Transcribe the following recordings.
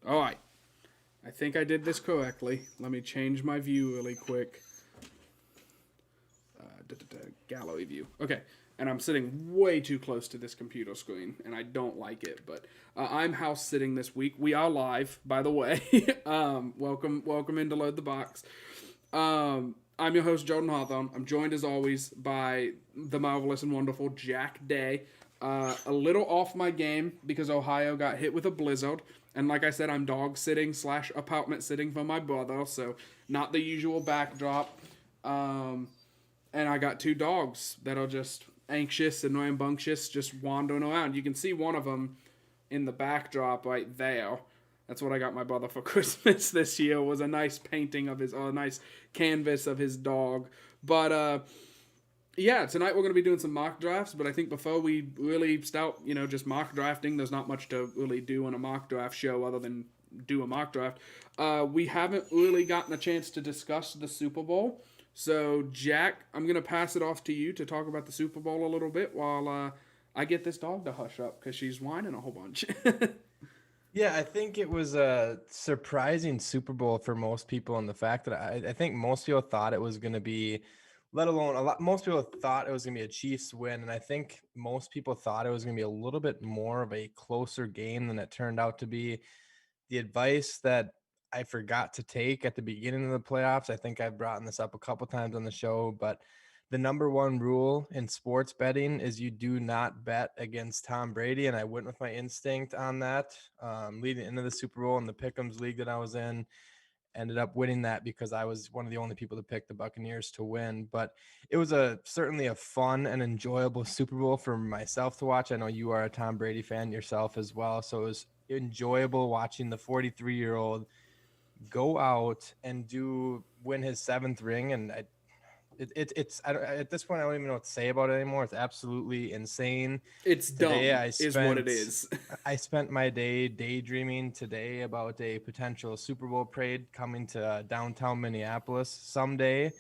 All right. I think I did this correctly. Let me change my view really quick. Gallery view. Okay. And I'm sitting way too close to this computer screen, and I don't like it. But I'm house sitting this week. We are live, by the way. Welcome into Load the Box. I'm your host, Jordan Hawthorne. I'm joined as always by the marvelous and wonderful Jack Day. A little off my game because Ohio got hit with a blizzard. And like I said, I'm dog sitting / apartment sitting for my brother, so not the usual backdrop. And I got two dogs that are just anxious and rambunctious, just wandering around. You can see one of them in the backdrop right there. That's what I got my brother for Christmas this year, was a nice painting of his, or a nice canvas of his dog. But, yeah, tonight we're going to be doing some mock drafts, but I think before we really start, just mock drafting, there's not much to really do on a mock draft show other than do a mock draft. We haven't really gotten a chance to discuss the Super Bowl. So, Jack, I'm going to pass it off to you to talk about the Super Bowl a little bit while I get this dog to hush up because she's whining a whole bunch. Yeah, I think it was a surprising Super Bowl for most people, and the fact that I think most people thought it was going to be, let alone most people thought it was going to be a Chiefs win, and I think most people thought it was going to be a little bit more of a closer game than it turned out to be. The advice that I forgot to take at the beginning of the playoffs, I think I've brought this up a couple times on the show, but the number one rule in sports betting is you do not bet against Tom Brady. And I went with my instinct on that, leading into the Super Bowl and the Pick'ems league that I was in. Ended up winning that because I was one of the only people to pick the Buccaneers to win. But it was certainly a fun and enjoyable Super Bowl for myself to watch. I know you are a Tom Brady fan yourself as well. So it was enjoyable watching the 43-year-old go out and win his seventh ring. And it's at this point I don't even know what to say about it anymore. It's absolutely insane. It's Today dumb, is what it is. I spent my day daydreaming today about a potential Super Bowl parade coming to downtown Minneapolis someday.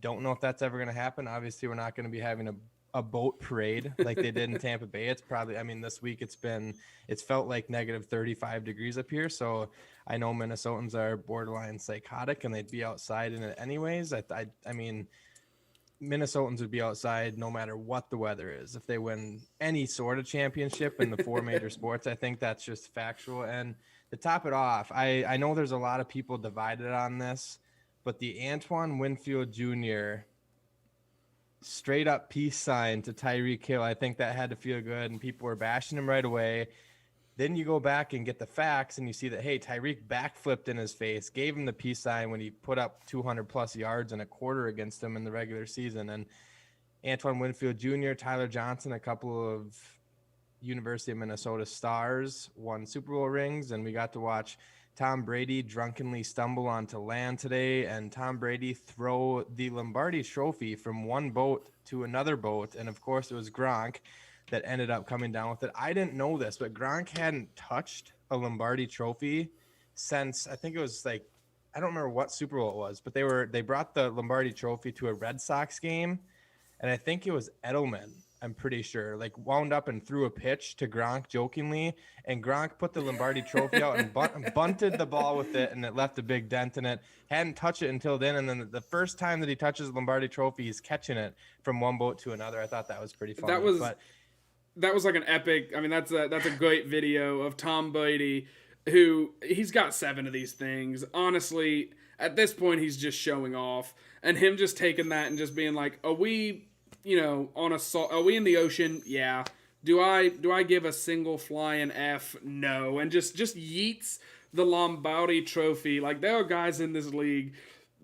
Don't know if that's ever going to happen. Obviously, we're not going to be having a boat parade like they did in Tampa Bay. It's probably, this week it's felt like negative 35 degrees up here. So I know Minnesotans are borderline psychotic and they'd be outside in it anyways. I mean, Minnesotans would be outside no matter what the weather is. If they win any sort of championship in the four major sports, I think that's just factual. And to top it off, I know there's a lot of people divided on this, but the Antoine Winfield Jr. straight up peace sign to Tyreek Hill, I think that had to feel good, and people were bashing him right away. Then you go back and get the facts, and you see that, hey, Tyreek backflipped in his face, gave him the peace sign when he put up 200-plus yards in a quarter against him in the regular season. And Antoine Winfield Jr., Tyler Johnson, a couple of University of Minnesota stars, won Super Bowl rings, and we got to watch Tom Brady drunkenly stumble onto land today, and Tom Brady throw the Lombardi Trophy from one boat to another boat. And, of course, it was Gronk that ended up coming down with it. I didn't know this, but Gronk hadn't touched a Lombardi Trophy since, I think it was like, I don't remember what Super Bowl it was, but they brought the Lombardi Trophy to a Red Sox game, and I think it was Edelman, I'm pretty sure, like wound up and threw a pitch to Gronk jokingly, and Gronk put the Lombardi Trophy out and bunted the ball with it, and it left a big dent in it. Hadn't touched it until then, and then the first time that he touches the Lombardi Trophy, he's catching it from one boat to another. I thought that was pretty funny. That was like an epic. I mean, that's a great video of Tom Brady, who he's got 7 of these things. Honestly, at this point, he's just showing off, and him just taking that and just being like, "Are we, are we in the ocean? Yeah. Do I give a single flying F? No." And just yeets the Lombardi Trophy. Like, there are guys in this league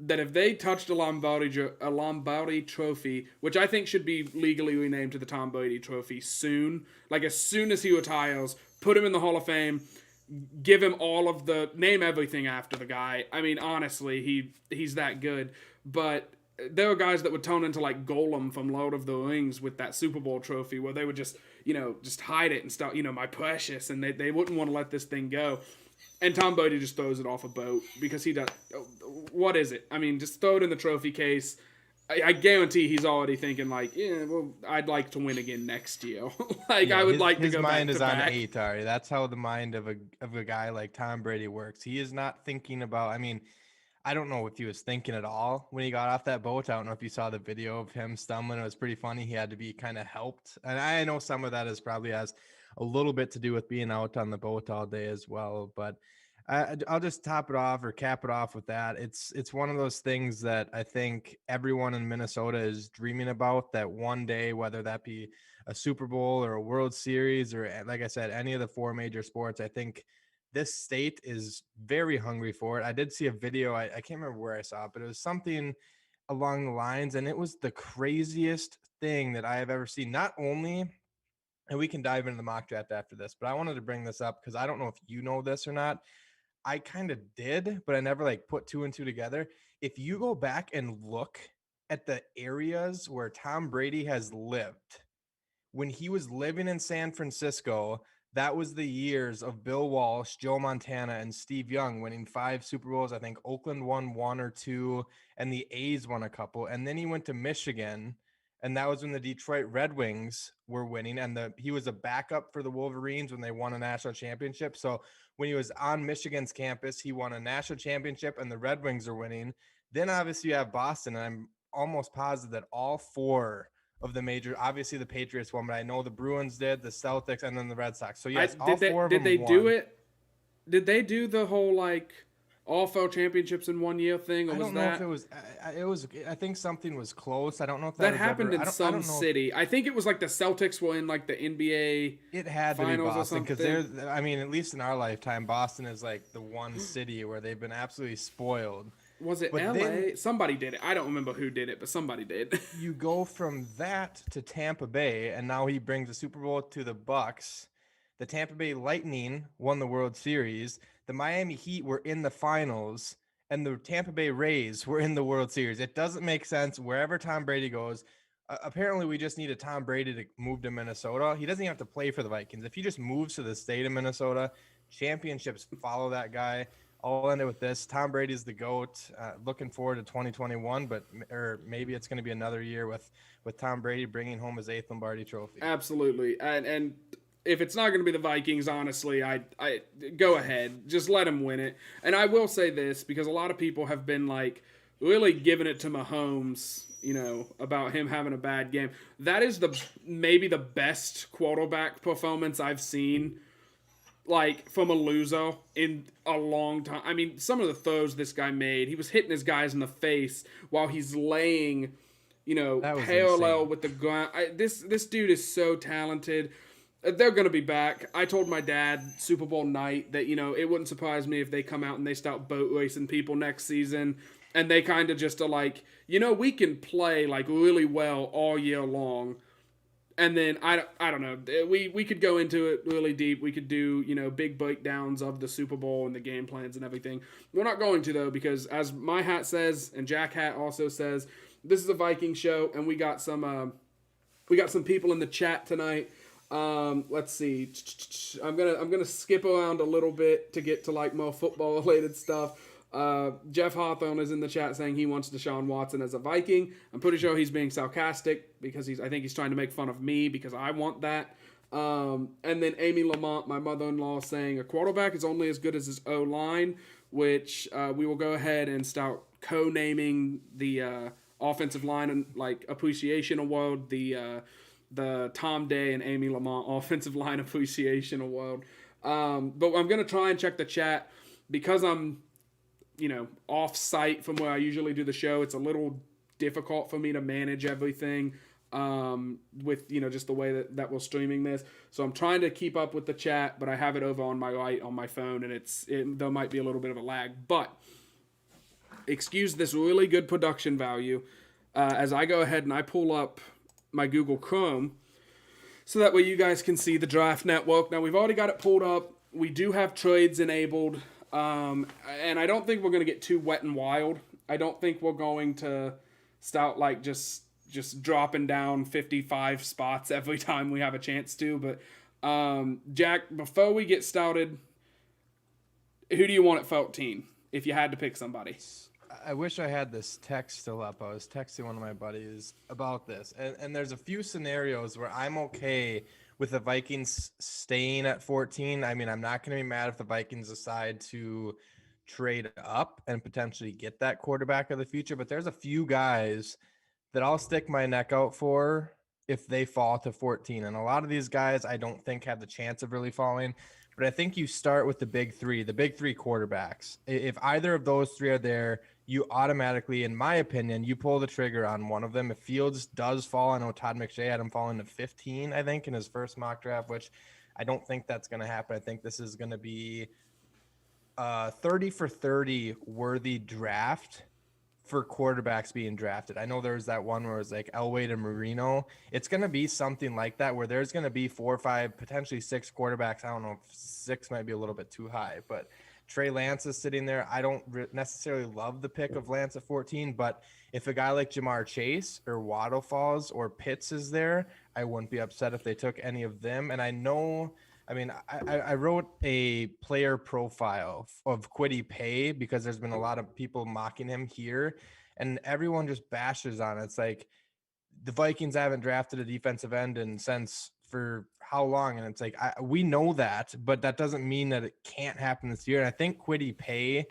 that if they touched a Lombardi Trophy, which I think should be legally renamed to the Tom Brady Trophy soon, like as soon as he retires, put him in the Hall of Fame, give him all of name everything after the guy. I mean, honestly, he's that good. But there are guys that would turn into like Golem from Lord of the Rings with that Super Bowl trophy, where they would just hide it and start, my precious, and they wouldn't want to let this thing go. And Tom Brady just throws it off a boat because he does. What is it? I mean, just throw it in the trophy case. I guarantee he's already thinking like, yeah, well, I'd like to win again next year. Like Yeah, I would like to his go back mind to is on back. 8 already. That's how the mind of a guy like Tom Brady works. He is not thinking about. I mean, I don't know if he was thinking at all when he got off that boat. I don't know if you saw the video of him stumbling. It was pretty funny. He had to be kind of helped, and I know some of that is probably has a little bit to do with being out on the boat all day as well. But I'll just top it off or cap it off with that. It's one of those things that I think everyone in Minnesota is dreaming about. That one day, whether that be a Super Bowl or a World Series or, like I said, any of the 4 major sports, I think this state is very hungry for it. I did see a video. I can't remember where I saw it, but it was something along the lines, and it was the craziest thing that I have ever seen. Not only, and we can dive into the mock draft after this, but I wanted to bring this up because I don't know if you know this or not. I kind of did, but I never like put 2 and 2 together. If you go back and look at the areas where Tom Brady has lived, when he was living in San Francisco, that was the years of Bill Walsh, Joe Montana, and Steve Young winning 5 Super Bowls. I think Oakland won 1 or 2, and the A's won a couple. And then he went to Michigan, and that was when the Detroit Red Wings were winning. And he was a backup for the Wolverines when they won a national championship. So when he was on Michigan's campus, he won a national championship, and the Red Wings are winning. Then obviously you have Boston, and I'm almost positive that all 4 of the major, obviously the Patriots won, but I know the Bruins did, the Celtics, and then the Red Sox. So yes, all 4 of them Did they won. do it? Did they do the whole like all fell championships in one year thing, or I was don't know that? if it was. It was. I think something was close. I don't know if That was happened ever, in I some don't know city. I think it was like the Celtics were in like the NBA it had to be finals or Boston because something. they're. I mean, at least in our lifetime, Boston is like the one city where they've been absolutely spoiled. Was it But then LA? Somebody did it. I don't remember who did it, but somebody did. you go from that to Tampa Bay, and now he brings the Super Bowl to the Bucks. The Tampa Bay Lightning won the World Series. The Miami Heat were in the finals, and the Tampa Bay Rays were in the World Series. It doesn't make sense wherever Tom Brady goes. Apparently, we just need a Tom Brady to move to Minnesota. He doesn't even have to play for the Vikings. If he just moves to the state of Minnesota, championships follow that guy. I'll end it with this. Tom Brady's the GOAT. Looking forward to 2021, or maybe it's going to be another year with Tom Brady bringing home his 8th Lombardi trophy. Absolutely. And if it's not going to be the Vikings, honestly, I go ahead. Just let him win it. And I will say this, because a lot of people have been like really giving it to Mahomes, about him having a bad game. That is maybe the best quarterback performance I've seen, like, from a loser in a long time. I mean, some of the throws this guy made, he was hitting his guys in the face while he's laying, parallel insane. with the ground. This dude is so talented. They're going to be back. I told my dad Super Bowl night that, it wouldn't surprise me if they come out and they start boat racing people next season. And they kind of just are like, we can play like really well all year long. And then I don't know. We could go into it really deep. We could do big breakdowns of the Super Bowl and the game plans and everything. We're not going to, though, because as my hat says and Jack Hat also says, this is a Viking show, and we got some people in the chat tonight. Let's see. I'm gonna skip around a little bit to get to like more football related stuff. Jeff Hawthorne is in the chat saying he wants Deshaun Watson as a Viking. I'm pretty sure he's being sarcastic because I think he's trying to make fun of me because I want that. And then Amy Lamont, my mother-in-law, saying a quarterback is only as good as his O-line, which we will go ahead and start co-naming the offensive line and like appreciation award, the Tom Day and Amy Lamont offensive line appreciation award. But I'm gonna try and check the chat because I'm off site from where I usually do the show. It's a little difficult for me to manage everything with just the way that we're streaming this. So I'm trying to keep up with the chat, but I have it over on my right on my phone, and there might be a little bit of a lag. But excuse this really good production value as I go ahead and I pull up my Google Chrome so that way you guys can see the Draft Network. Now we've already got it pulled up. We do have trades enabled. And I don't think we're going to get too wet and wild. I don't think we're going to start like just dropping down 55 spots every time we have a chance to. But Jack, before we get started, who do you want at 14 if you had to pick somebody? I wish I had this text still up. I was texting one of my buddies about this, and there's a few scenarios where I'm okay with the Vikings staying at 14. I mean, I'm not going to be mad if the Vikings decide to trade up and potentially get that quarterback of the future, but there's a few guys that I'll stick my neck out for if they fall to 14. And a lot of these guys I don't think have the chance of really falling. But I think you start with the big three quarterbacks. If either of those three are there, you automatically, in my opinion, you pull the trigger on one of them. If Fields does fall, I know Todd McShay had him falling to 15, I think, in his first mock draft, which I don't think that's going to happen. I think this is going to be a 30 for 30 worthy draft for quarterbacks being drafted. I know there's that one where it's like Elway to Marino. It's going to be something like that where there's going to be 4 or 5, potentially 6 quarterbacks. I don't know if 6 might be a little bit too high, but Trey Lance is sitting there. I don't necessarily love the pick of Lance at 14, but if a guy like Jamar Chase or Waddle falls or Pitts is there, I wouldn't be upset if they took any of them. And I know, I mean, I wrote a player profile of Kwity Paye because there's been a lot of people mocking him here, and everyone just bashes on it. It's like the Vikings haven't drafted a defensive end and since for how long? And it's like, we know that, but that doesn't mean that it can't happen this year. And I think Kwity Paye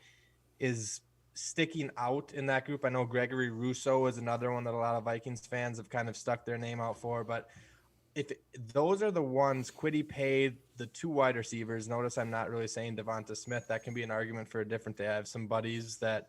is sticking out in that group. I know Gregory Rousseau is another one that a lot of Vikings fans have kind of stuck their name out for, but if those are the ones, Kwity Paye, the 2 wide receivers, notice I'm not really saying Devonta Smith. That can be an argument for a different day. I have some buddies that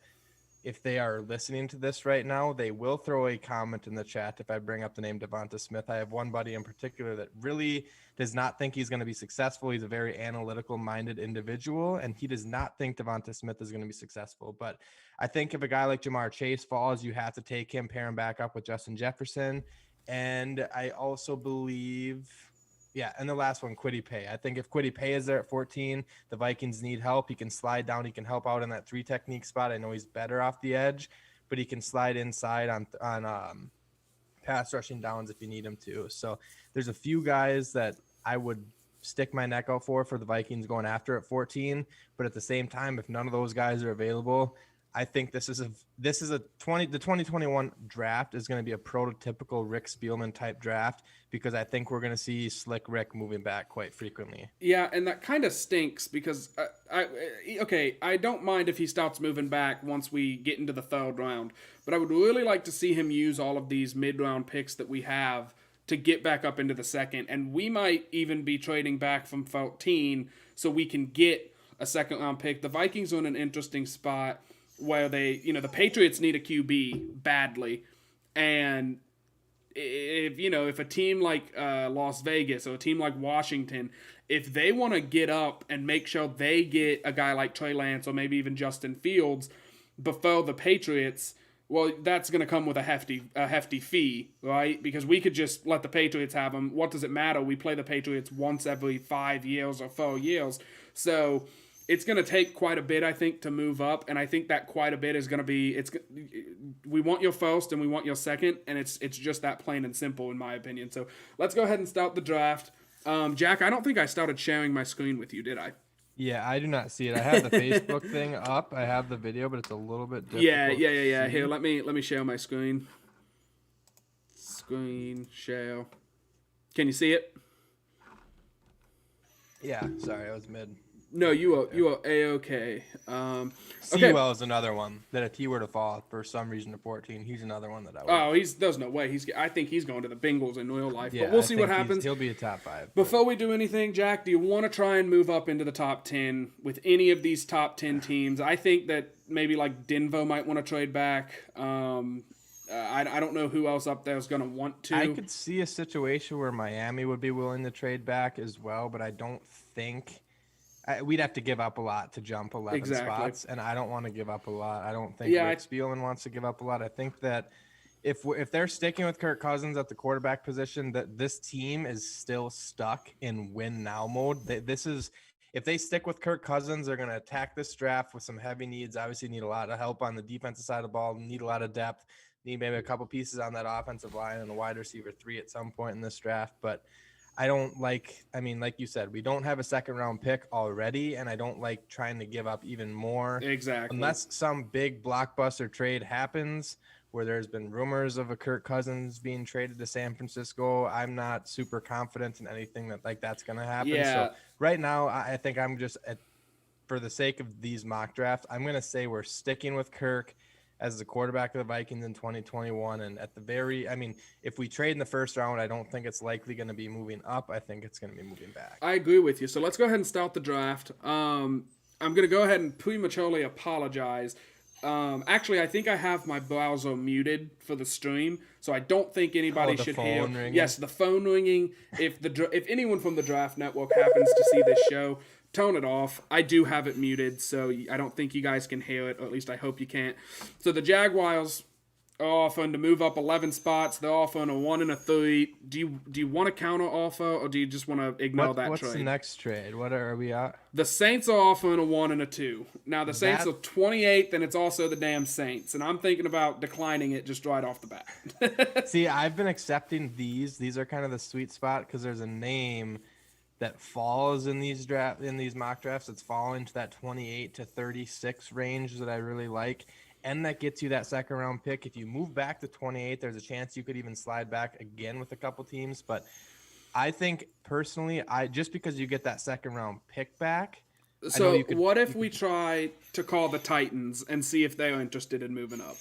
if they are listening to this right now, they will throw a comment in the chat if I bring up the name Devonta Smith. I have one buddy in particular that really does not think he's going to be successful. He's a very analytical-minded individual, and he does not think Devonta Smith is going to be successful. But I think if a guy like Jamar Chase falls, you have to take him, pair him back up with Justin Jefferson. And I also believe – yeah, and the last one, Kwity Paye. I think if Kwity Paye is there at 14, the Vikings need help. He can slide down. He can help out in that 3 technique spot. I know he's better off the edge, but he can slide inside on pass rushing downs if you need him to. So there's a few guys that I would stick my neck out for the Vikings going after at 14. But at the same time, if none of those guys are available, I think the 2021 draft is going to be a prototypical Rick Spielman type draft because I think we're going to see Slick Rick moving back quite frequently. Yeah, and that kind of stinks because I don't mind if he starts moving back once we get into the 3rd round, but I would really like to see him use all of these mid-round picks that we have to get back up into the 2nd, and we might even be trading back from 14 so we can get a 2nd-round pick. The Vikings are in an interesting spot where they, the Patriots need a QB badly. And if a team like Las Vegas or a team like Washington, if they want to get up and make sure they get a guy like Trey Lance or maybe even Justin Fields before the Patriots, well, that's going to come with a hefty fee, right? Because we could just let the Patriots have them. What does it matter? We play the Patriots once every 5 years or 4 years. So it's going to take quite a bit, I think, to move up, and I think that quite a bit is going to be we want your 1st and we want your 2nd, and it's just that plain and simple in my opinion. So let's go ahead and start the draft. Jack, I don't think I started sharing my screen with you, did I? Yeah, I do not see it. I have the Facebook thing up. I have the video, but it's a little bit difficult. Yeah. Here, let me share my screen. Screen share. Can you see it? Yeah, sorry, I was mid. No, you are A-okay. Sewell is another one that if he were to fall for some reason to 14, he's another one that I would. Oh, there's no way. I think he's going to the Bengals in real life. Yeah, but we'll see what happens. He'll be a top 5. Before we do anything, Jack, do you want to try and move up into the top 10 with any of these top 10 teams? I think that maybe like Denver might want to trade back. I don't know who else up there is going to want to. I could see a situation where Miami would be willing to trade back as well, but I don't think we'd have to give up a lot to jump 11 spots, and I don't want to give up a lot. I don't think Rick Spielman wants to give up a lot. I think that if they're sticking with Kirk Cousins at the quarterback position, that this team is still stuck in win now mode. If they stick with Kirk Cousins, they're going to attack this draft with some heavy needs. Obviously, need a lot of help on the defensive side of the ball, need a lot of depth, need maybe a couple pieces on that offensive line and a wide receiver 3 at some point in this draft. But I don't like, I mean, like you said, we don't have a second round pick already, and I don't like trying to give up even more. Exactly. Unless some big blockbuster trade happens where there's been rumors of a Kirk Cousins being traded to San Francisco. I'm not super confident in anything that's going to happen. Yeah. So right now, I think I'm just for the sake of these mock drafts, I'm going to say we're sticking with Kirk as the quarterback of the Vikings in 2021. And if we trade in the first round, I don't think it's likely going to be moving up. I think it's going to be moving back. I agree with you. So let's go ahead and start the draft. I'm going to go ahead and prematurely apologize. Actually, I think I have my browser muted for the stream, so I don't think anybody should hear. Ringing. Yes, the phone ringing. If anyone from the Draft Network happens to see this show, tone it off. I do have it muted, so I don't think you guys can hear it, or at least I hope you can't. So the Jaguars are offering to move up 11 spots. They're offering a 1 and a 3. Do you want to counter offer, or do you just want to ignore that what's trade? What's the next trade? What are we at? The Saints are offering a 1 and a 2. Now, the Saints are 28th, and it's also the damn Saints. And I'm thinking about declining it just right off the bat. See, I've been accepting these. These are kind of the sweet spot because there's a name that falls in these mock drafts. It's falling to that 28 to 36 range that I really like. And that gets you that second round pick. If you move back to 28, there's a chance you could even slide back again with a couple teams. But I think personally, just because you get that second round pick back. So what if we try to call the Titans and see if they're interested in moving up?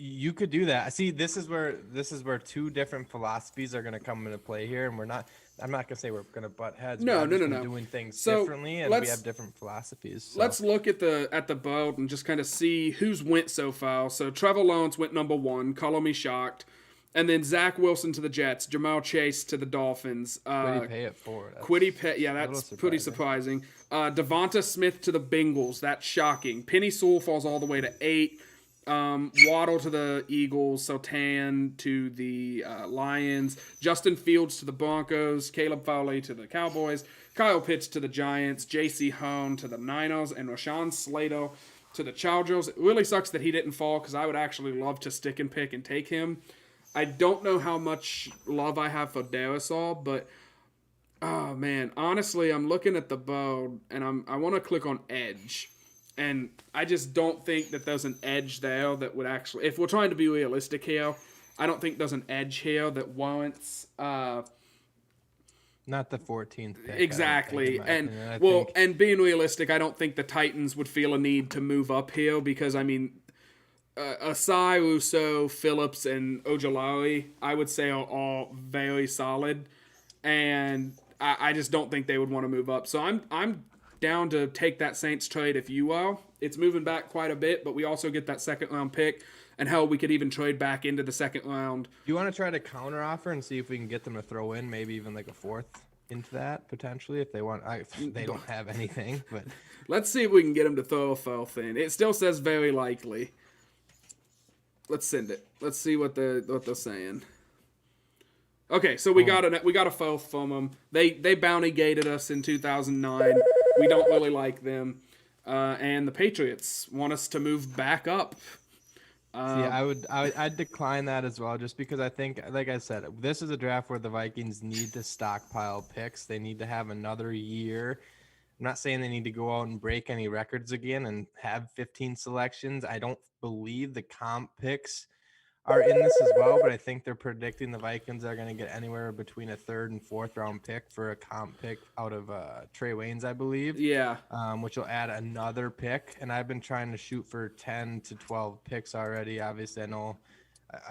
You could do that. See, this is where two different philosophies are going to come into play here, and I'm not going to say we're going to butt heads. No. Doing things differently, and we have different philosophies. So. Let's look at the board and just kind of see who's went so far. So Trevor Lawrence went number 1. Color me shocked. And then Zach Wilson to the Jets, Jamar Chase to the Dolphins. Quiddy Pay at 4. That's pretty surprising. Devonta Smith to the Bengals. That's shocking. Penny Sewell falls all the way to 8. Waddle to the Eagles, Sotan to the Lions, Justin Fields to the Broncos, Caleb Farley to the Cowboys, Kyle Pitts to the Giants, J.C. Hone to the Niners, and Rashawn Slater to the Chargers. It really sucks that he didn't fall because I would actually love to stick and pick and take him. I don't know how much love I have for Darisaw, but oh man, honestly, I'm looking at the board and I want to click on Edge. And I just don't think that there's an edge there that would actually, if we're trying to be realistic here, I don't think there's an edge here that warrants. Not the 14th pick. Exactly. And being realistic, I don't think the Titans would feel a need to move up here because, I mean, Asai, Rousseau, Phillips, and Ojolari, I would say are all very solid. And I just don't think they would want to move up. So I'm down to take that Saints trade if you are. It's moving back quite a bit, but we also get that second round pick, and hell, we could even trade back into the second round. Do you want to try to counter offer and see if we can get them to throw in maybe even like a 4th into that potentially if they want? They don't have anything, but let's see if we can get them to throw a 4th in. It still says very likely. Let's send it. Let's see what they're saying. Okay, so we got a 4th from them. They bounty gated us in 2009. We don't really like them. And the Patriots want us to move back up. I'd decline that as well, just because I think, like I said, this is a draft where the Vikings need to stockpile picks. They need to have another year. I'm not saying they need to go out and break any records again and have 15 selections. I don't believe the comp picks are in this as well, but I think they're predicting the Vikings are going to get anywhere between a 3rd and 4th round pick for a comp pick out of Trey Waynes, I believe. Yeah. Which will add another pick. And I've been trying to shoot for 10 to 12 picks already. Obviously, I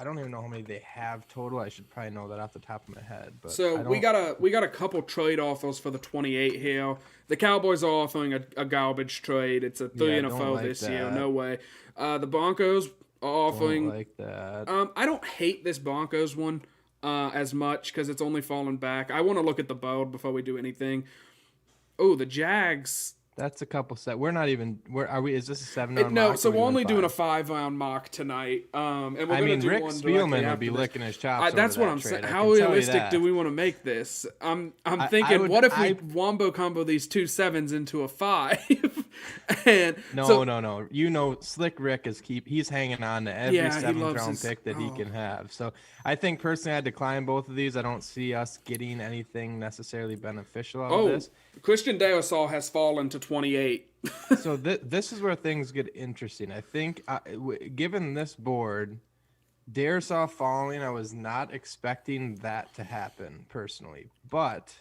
don't even know how many they have total. I should probably know that off the top of my head. But so we got a couple trade offers for the 28 here. The Cowboys are offering a garbage trade. It's a 3 and a 4 this year. No way. The Broncos offering like that. I don't hate this Broncos one as much because it's only fallen back. I want to look at the board before we do anything. Oh, the Jags. That's a couple set. We're not even. Where are we? Is this a 7-round? No, mock so we're only doing a 5-round mock tonight. And we're going to do Rick one Spielman would be licking his chops. That's what I'm saying. How realistic do we want to make this? I'm thinking, what if we wombo combo these 2 7s into a 5? And No, so, no. You know, Slick Rick he's hanging on to every yeah, he seventh loves round his. pick that he Oh. can have. So I think personally, I decline both of these. I don't see us getting anything necessarily beneficial out of Oh, this. Christian De La Salle has fallen to 28. So this is where things get interesting. I think, given this board, Darisaw falling, I was not expecting that to happen personally. But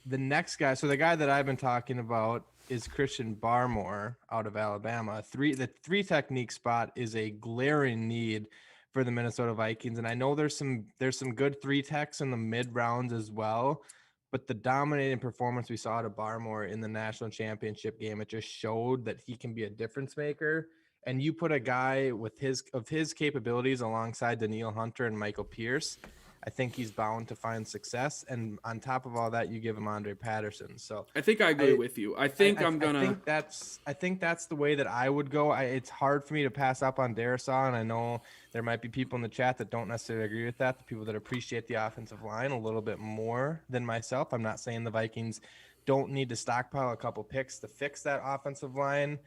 the next guy, so the guy that I've been talking about is Christian Barmore out of Alabama. The three technique spot is a glaring need for the Minnesota Vikings, and I know there's some good three techs in the mid rounds as well. But the dominating performance we saw out of Barmore in the national championship game, it just showed that he can be a difference maker. And you put a guy with his capabilities alongside Danielle Hunter and Michael Pierce, I think he's bound to find success. And on top of all that, you give him Andre Patterson. So I think I agree with you. I think I'm gonna. I think that's the way that I would go. It's hard for me to pass up on Darisaw, and I know there might be people in the chat that don't necessarily agree with that. The people that appreciate the offensive line a little bit more than myself. I'm not saying the Vikings don't need to stockpile a couple picks to fix that offensive line,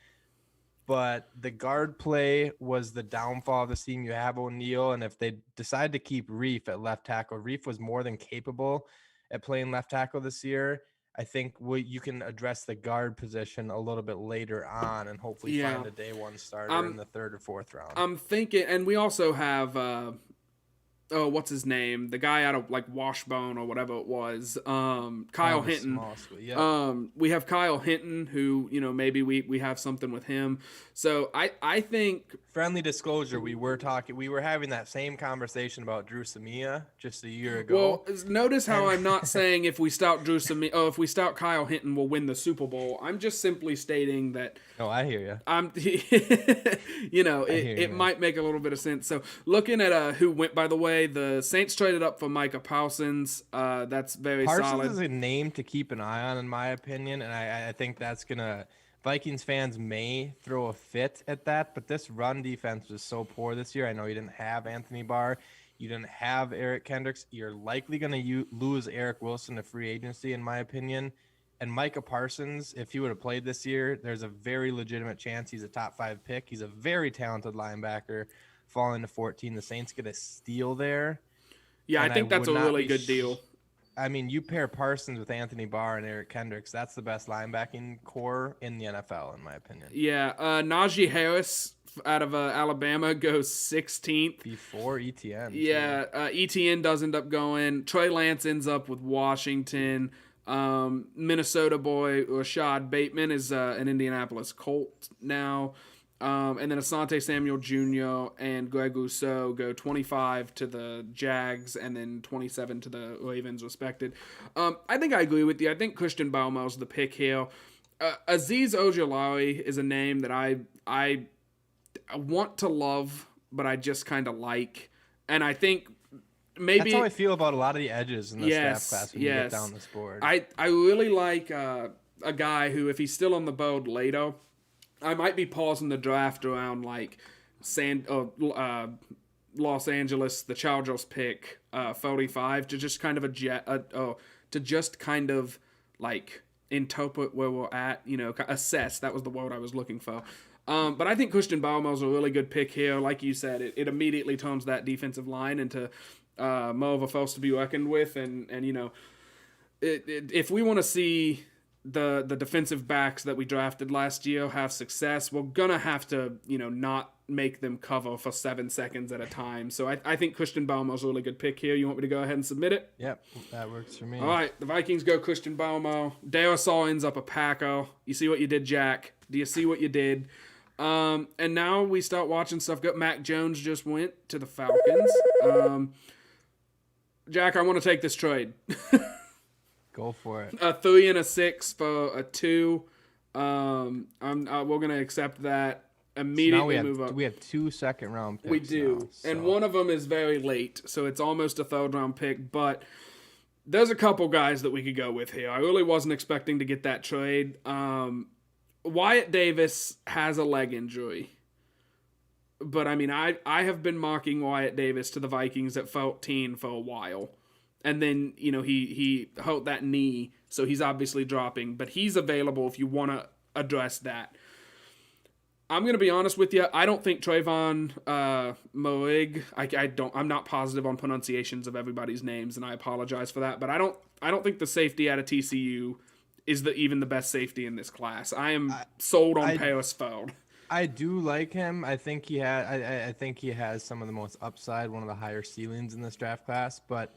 but the guard play was the downfall of the team. You have O'Neal, and if they decide to keep Reef at left tackle, Reef was more than capable at playing left tackle this year. I think you can address the guard position a little bit later on and hopefully find a day one starter in the third or fourth round. I'm thinking, and we also have what's his name? The guy out of like Washbone or whatever it was. Kyle Hinton. We have Kyle Hinton, who, you know, maybe we have something with him. So I think, friendly disclosure, we were having that same conversation about Drew Samia just a year ago. Well, notice how I'm not saying if we stout Drew Samia, if we stout Kyle Hinton, we'll win the Super Bowl. I'm just simply stating that. Oh, I hear you. It might make a little bit of sense. So looking at who went, by the way, the Saints traded up for Micah Parsons. That's very solid. Parsons is a name to keep an eye on, in my opinion, and I think that's gonna. Vikings fans may throw a fit at that, but this run defense was so poor this year. I know you didn't have Anthony Barr. You didn't have Eric Kendricks. You're likely going to lose Eric Wilson to free agency, in my opinion. And Micah Parsons, if he would have played this year, there's a very legitimate chance he's a top 5 pick. He's a very talented linebacker. Falling to 14, the Saints get a steal there. Yeah, I think that's a really good deal. I mean, you pair Parsons with Anthony Barr and Eric Kendricks, that's the best linebacking core in the NFL, in my opinion. Yeah, Najee Harris out of Alabama goes 16th. Before ETN. Yeah, ETN does end up going. Trey Lance ends up with Washington. Minnesota boy Rashad Bateman is an Indianapolis Colt now. And then Asante Samuel Jr. and Greg Rousseau go 25 to the Jags and then 27 to the Ravens, respected. I think I agree with you. I think Christian Baumel's the pick here. Azeez Ojulari is a name that I want to love, but I just kind of like. And I think maybe... That's how I feel about a lot of the edges in the staff class when you get down this board. I really like a guy who, if he's still on the board later... I might be pausing the draft around like Los Angeles, the Chargers pick 45 to just kind of interpret where we're at, assess. That was the word I was looking for. But I think Christian Baumel's a really good pick here. Like you said, it immediately turns that defensive line into more of a force to be reckoned with, and if we want to see the defensive backs that we drafted last year have success, we're gonna have to not make them cover for 7 seconds at a time. So I think Christian Baumel's a really good pick here. You want me to go ahead and submit it? Yep, that works for me. All right, the Vikings go Christian Baumel. Darisaw ends up a Paco. You see what you did, Jack? Do you see what you did? And now we start watching stuff go. Mac Jones just went to the Falcons. Jack, I want to take this trade. Go for it. A 3 and a 6 for a 2. We're gonna accept that. Immediately move up. We have 2 second-round picks. We do, now, so. And one of them is very late, so it's almost a third-round pick. But there's a couple guys that we could go with here. I really wasn't expecting to get that trade. Wyatt Davis has a leg injury, but I mean, I have been marking Wyatt Davis to the Vikings at 14 for a while. and then he hurt that knee, so he's obviously dropping. But he's available if you want to address that. I'm gonna be honest with you. I don't think Trayvon Moig. I'm not positive on pronunciations of everybody's names, and I apologize for that. But I don't think the safety out of TCU is even the best safety in this class. I am sold on Paris Feld. I do like him. I think he has some of the most upside, one of the higher ceilings in this draft class. But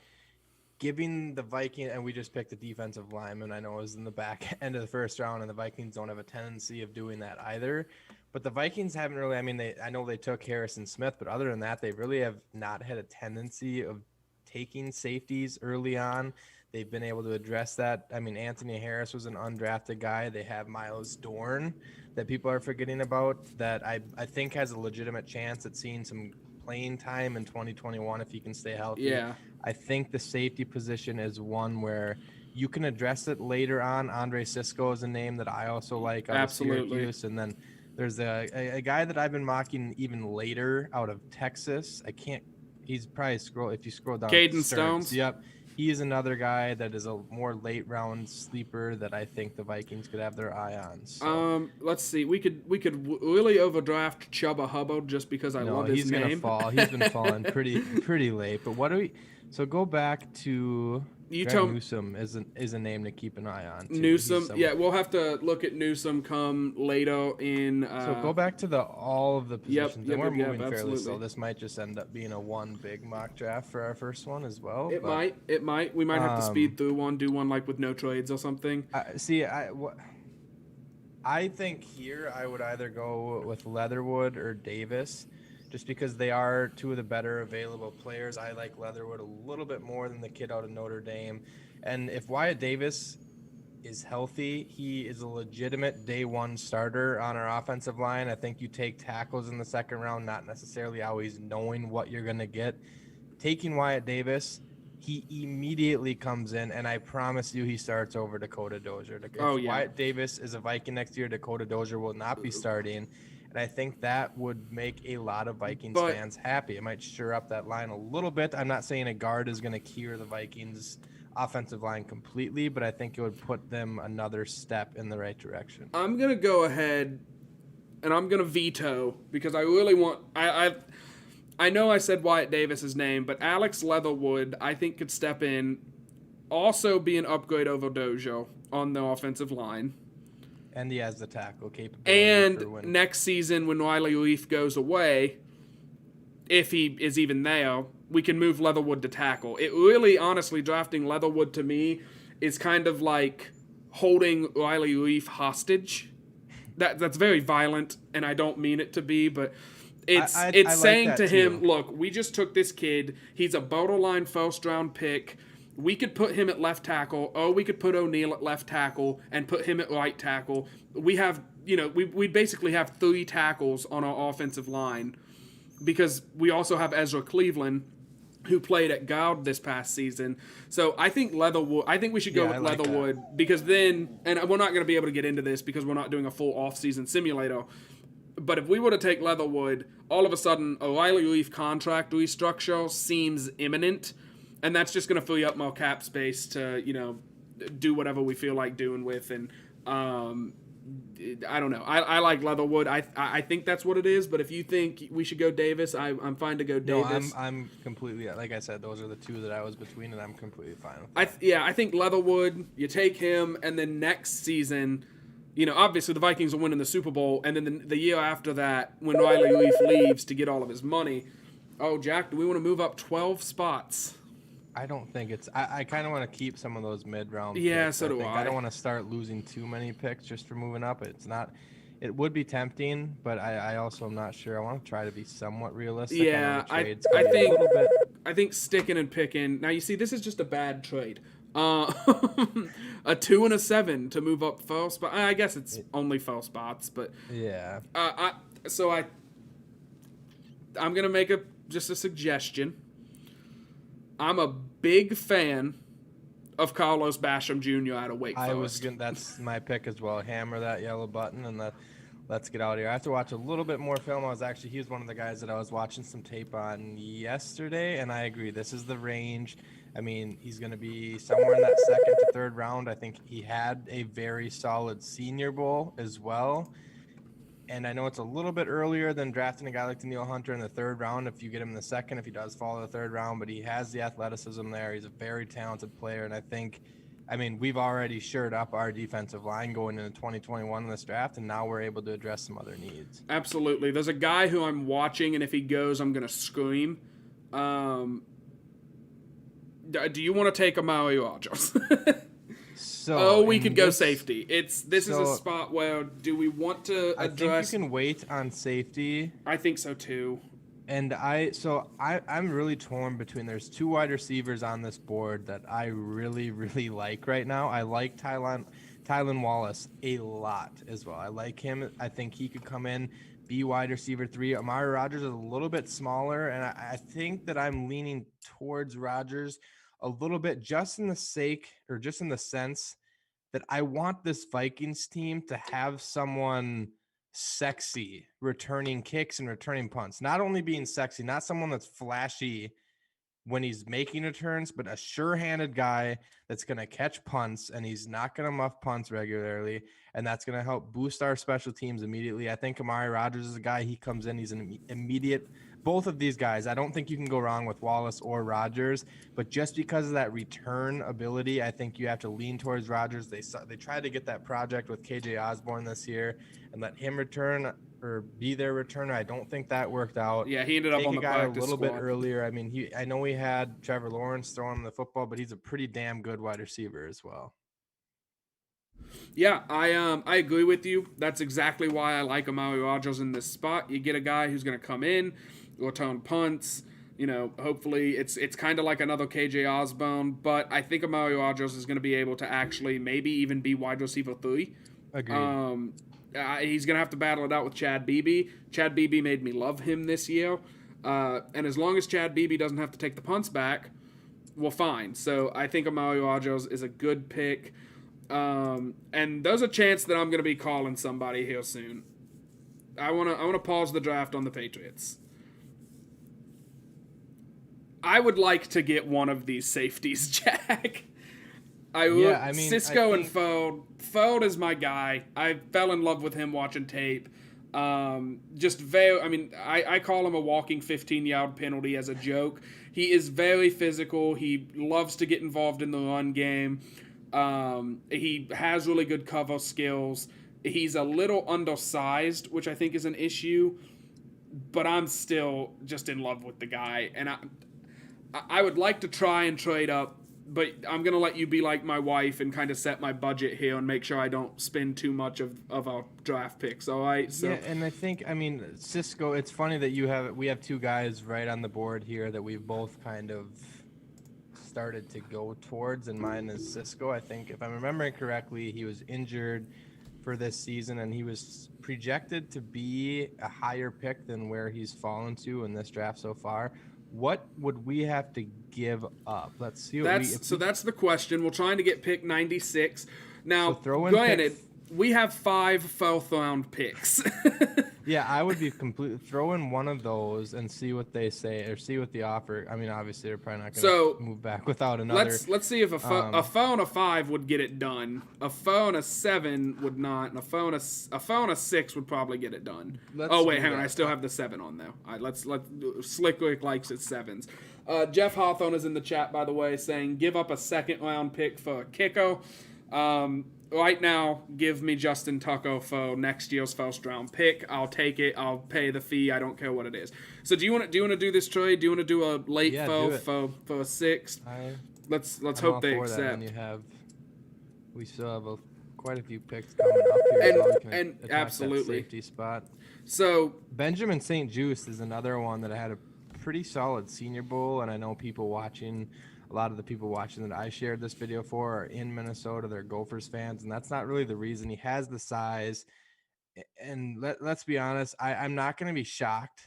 giving the Vikings, and we just picked a defensive lineman, I know it was in the back end of the first round, and the Vikings don't have a tendency of doing that either. But the Vikings haven't really, I know they took Harrison Smith, but other than that, they really have not had a tendency of taking safeties early on. They've been able to address that. Anthony Harris was an undrafted guy. They have Miles Dorn that people are forgetting about that I think has a legitimate chance at seeing some playing time in 2021 if he can stay healthy. Yeah. I think the safety position is one where you can address it later on. Andre Sisco is a name that I also like out Absolutely. of Syracuse. And then there's a guy that I've been mocking even later out of Texas. He's probably if you scroll down. Caden Stones. Yep. He is another guy that is a more late round sleeper that I think the Vikings could have their eye on. So. Let's see. We could really overdraft Chubba Hubbard just because I love his name. He's gonna fall. He's been falling pretty late. But what do we? So go back to Newsome is a name to keep an eye on. Too. Newsome, yeah, we'll have to look at Newsome come later in. So go back to all of the positions. Yep, we're moving fairly absolutely. slow. This might just end up being a one big mock draft for our first one as well. It might. We might have to speed through one, do one like with no trades or something. I think here I would either go with Leatherwood or Davis. Just because they are two of the better available players. I like Leatherwood a little bit more than the kid out of Notre Dame. And if Wyatt Davis is healthy, he is a legitimate day one starter on our offensive line. I think you take tackles in the second round, not necessarily always knowing what you're going to get. Taking Wyatt Davis, he immediately comes in, and I promise you he starts over Dakota Dozier. If Wyatt Davis is a Viking next year, Dakota Dozier will not be starting. And I think that would make a lot of Vikings fans happy. It might stir up that line a little bit. I'm not saying a guard is going to cure the Vikings' offensive line completely, but I think it would put them another step in the right direction. I'm going to go ahead and I'm going to veto because I really want – I know I said Wyatt Davis's name, but Alex Leatherwood I think could step in, also be an upgrade over Dozier on the offensive line. And he has the tackle capability. And next season, when Riley Leaf goes away, if he is even there, we can move Leatherwood to tackle. It really, honestly, drafting Leatherwood to me is kind of like holding Riley Leaf hostage. That's very violent, and I don't mean it to be, but it's saying like to him, look, we just took this kid. He's a borderline first-round pick. We could put him at left tackle, or we could put O'Neal at left tackle and put him at right tackle. We have, we basically have 3 tackles on our offensive line because we also have Ezra Cleveland, who played at guard this past season. So I think we should go with Leatherwood because then, and we're not going to be able to get into this because we're not doing a full off-season simulator, but if we were to take Leatherwood, all of a sudden a Riley Leaf contract restructure seems imminent. And that's just going to free up more cap space to, do whatever we feel like doing with. And I don't know. I like Leatherwood. I think that's what it is. But if you think we should go Davis, I'm fine to go Davis. No, I'm completely, like I said, those are the two that I was between, and I'm completely fine with that. I think Leatherwood, you take him, and then next season, obviously the Vikings will win in the Super Bowl. And then the year after that, when Riley Leaf leaves to get all of his money, Jack, do we want to move up 12 spots? I don't think it's. I kind of want to keep some of those mid-round. Yeah, picks. so do I. I don't want to start losing too many picks just for moving up. It's not. It would be tempting, but I also am not sure. I want to try to be somewhat realistic. Yeah, I think sticking and picking. Now you see, this is just a bad trade. A 2 and a 7 to move up 4 spots. I guess it's only 4 spots, but yeah. I'm gonna make just a suggestion. I'm a big fan of Carlos Basham Jr. out of Wake Forest. That's my pick as well. Hammer that yellow button and let's get out of here. I have to watch a little bit more film. He was one of the guys that I was watching some tape on yesterday, and I agree. This is the range. I mean, he's going to be somewhere in that second to third round. I think he had a very solid Senior Bowl as well. And I know it's a little bit earlier than drafting a guy like Danielle Hunter in the third round if you get him in the second, if he does fall to the third round, but he has the athleticism there. He's a very talented player. And I mean, we've already shored up our defensive line going into 2021 in this draft, and now we're able to address some other needs. Absolutely. There's a guy who I'm watching, and if he goes, I'm going to scream. Do you want to take Amari Rogers? So we could go safety. This is a spot where do we want to address? I think you can wait on safety. I think so too. And I'm really torn between, there's two wide receivers on this board that I really, really like right now. I like Tylan Wallace a lot as well. I like him. I think he could come in, be wide receiver 3. Amari Rogers is a little bit smaller, and I think that I'm leaning towards Rogers a little bit just in the sense that I want this Vikings team to have someone sexy returning kicks and returning punts. Not only being sexy, not someone that's flashy when he's making returns, but a sure-handed guy that's going to catch punts, and he's not going to muff punts regularly, and that's going to help boost our special teams immediately. I think Amari Rogers is a guy, he comes in, he's an immediate – both of these guys, I don't think you can go wrong with Wallace or Rogers, but just because of that return ability, I think you have to lean towards Rogers. They tried to get that project with KJ Osborne this year and let him return or be their returner. I don't think that worked out. Yeah, he ended up on the practice a little squad bit earlier. I mean, I know we had Trevor Lawrence throwing him the football, but he's a pretty damn good wide receiver as well. Yeah, I agree with you. That's exactly why I like Amari Rogers in this spot. You get a guy who's going to come in, return punts. You know, hopefully it's kind of like another KJ Osborne, but I think Amari Rogers is going to be able to actually maybe even be wide receiver 3. Agreed. He's going to have to battle it out with Chad Beebe. Chad Beebe made me love him this year. And as long as Chad Beebe doesn't have to take the punts back, we're fine. So I think Amari Rogers is a good pick. And there's a chance that I'm going to be calling somebody here soon. I want to pause the draft on the Patriots. I would like to get one of these safeties, Jack. Cisco and Fode. Fode is my guy. I fell in love with him watching tape. I call him a walking 15-yard penalty as a joke. He is very physical. He loves to get involved in the run game. He has really good cover skills. He's a little undersized, which I think is an issue, but I'm still just in love with the guy. And I would like to try and trade up, but I'm going to let you be like my wife and kind of set my budget here and make sure I don't spend too much of our draft picks, all right? So. Yeah, and I think, Cisco, it's funny that we have two guys right on the board here that we've both kind of started to go towards, and mine is Cisco. I think, if I'm remembering correctly, he was injured for this season, and he was projected to be a higher pick than where he's fallen to in this draft so far. What would we have to give up? Let's see. That's the question. We're trying to get pick 96. Now, granted, we have 5 fourth-round picks. Yeah, I would be completely throw in one of those and see what they say or see what the offer. I mean, obviously they're probably not going to move back without another. Let's see if a phone a 5 would get it done. A phone a 7 would not, and a phone a 6 would probably get it done. Hang on, I still have the 7 on though. All right, let's Slickwick likes its 7s. Jeff Hawthorne is in the chat, by the way, saying give up a second-round pick for Kiko. Right now, give me Justin Tucker for next year's first-round pick. I'll take it. I'll pay the fee. I don't care what it is. So, do you want to do this trade? Do you want to do a late for a 6? Let's hope they accept. We still have quite a few picks coming up here. And absolutely safety spot. So Benjamin St. Juste is another one that had a pretty solid Senior Bowl, and I know a lot of the people watching that I shared this video for are in Minnesota. They're Gophers fans, and that's not really the reason. He has the size. And let's be honest, I'm not going to be shocked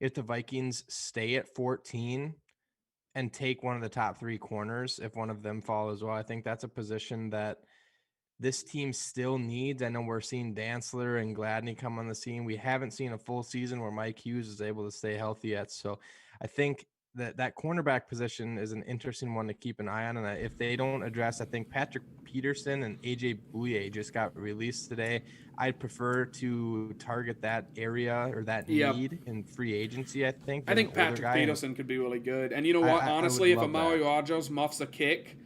if the Vikings stay at 14 and take one of the top 3 corners if one of them fall as well. I think that's a position that this team still needs. I know we're seeing Dantzler and Gladney come on the scene. We haven't seen a full season where Mike Hughes is able to stay healthy yet. So I think that cornerback position is an interesting one to keep an eye on. And if they don't address, I think Patrick Peterson and AJ Bouye just got released today. I'd prefer to target that area or that need in free agency. I think Patrick Peterson could be really good. And you know what? Honestly, if Amari Rogers muffs a kick,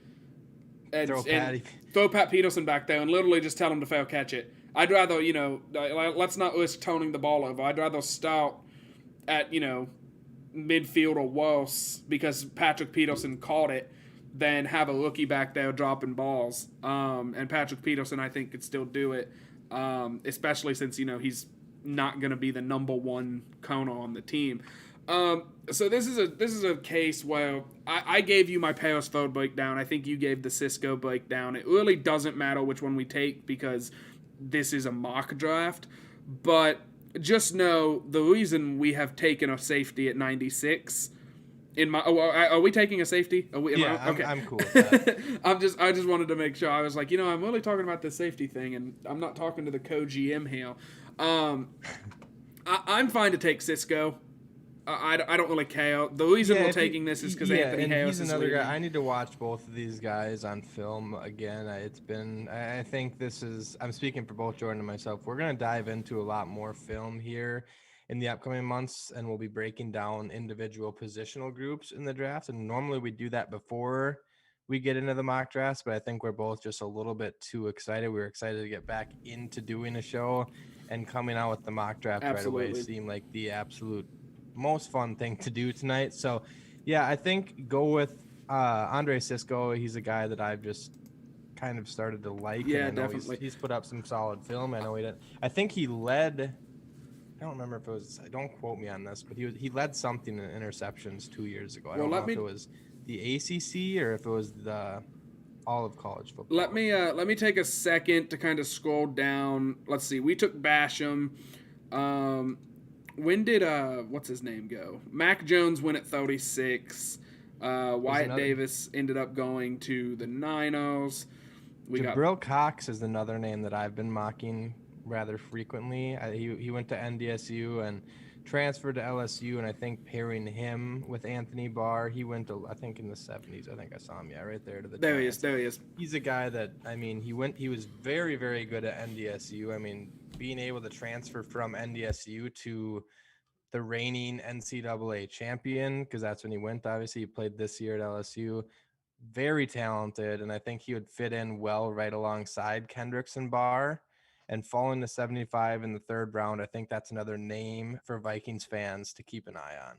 and throw Pat Peterson back there and literally just tell him to fair catch it. I'd rather, let's not risk toning the ball over. I'd rather start at, midfield or worse because Patrick Peterson caught it than have a rookie back there dropping balls. And Patrick Peterson, I think, could still do it, especially since, he's not going to be the number one corner on the team. So this is a case where I gave you my Paris Ford breakdown. I think you gave the Cisco breakdown. It really doesn't matter which one we take because this is a mock draft. But just know the reason we have taken a safety at 96. Are we taking a safety? Okay. I'm cool with that. I just wanted to make sure. I was like, I'm really talking about the safety thing, and I'm not talking to the co-GM here. I'm fine to take Cisco. I don't really care. The reason we're taking this is because Anthony Harris is another guy. I need to watch both of these guys on film again. I think I'm speaking for both Jordan and myself. We're going to dive into a lot more film here in the upcoming months, and we'll be breaking down individual positional groups in the draft. And normally we do that before we get into the mock drafts, but I think we're both just a little bit too excited. We were excited to get back into doing a show, and coming out with the mock draft right away seemed like the absolute most fun thing to do tonight. So yeah, I think go with Andre Cisco. He's a guy that I've just kind of started to like. Yeah, definitely. He's put up some solid film. I know he didn't. I think he led. I don't remember if it was. Don't quote me on this, but he led something in interceptions 2 years ago. I don't know if it was the ACC or if it was the all of college football. Let me take a second to kind of scroll down. Let's see. We took Basham. When did what's his name go? Mac Jones went at 36. Wyatt Davis ended up going to the Niners. Jabril Cox is another name that I've been mocking rather frequently. He went to NDSU and transferred to LSU, and I think pairing him with Anthony Barr, he went to, I think, in the 70s. I think I saw him, right there to the Giants. There he is. He's a guy that, he was very, very good at NDSU. Being able to transfer from NDSU to the reigning NCAA champion, because that's when he went, obviously. He played this year at LSU. Very talented, and I think he would fit in well right alongside Kendricks and Barr. And falling to 75 in the third round, I think that's another name for Vikings fans to keep an eye on.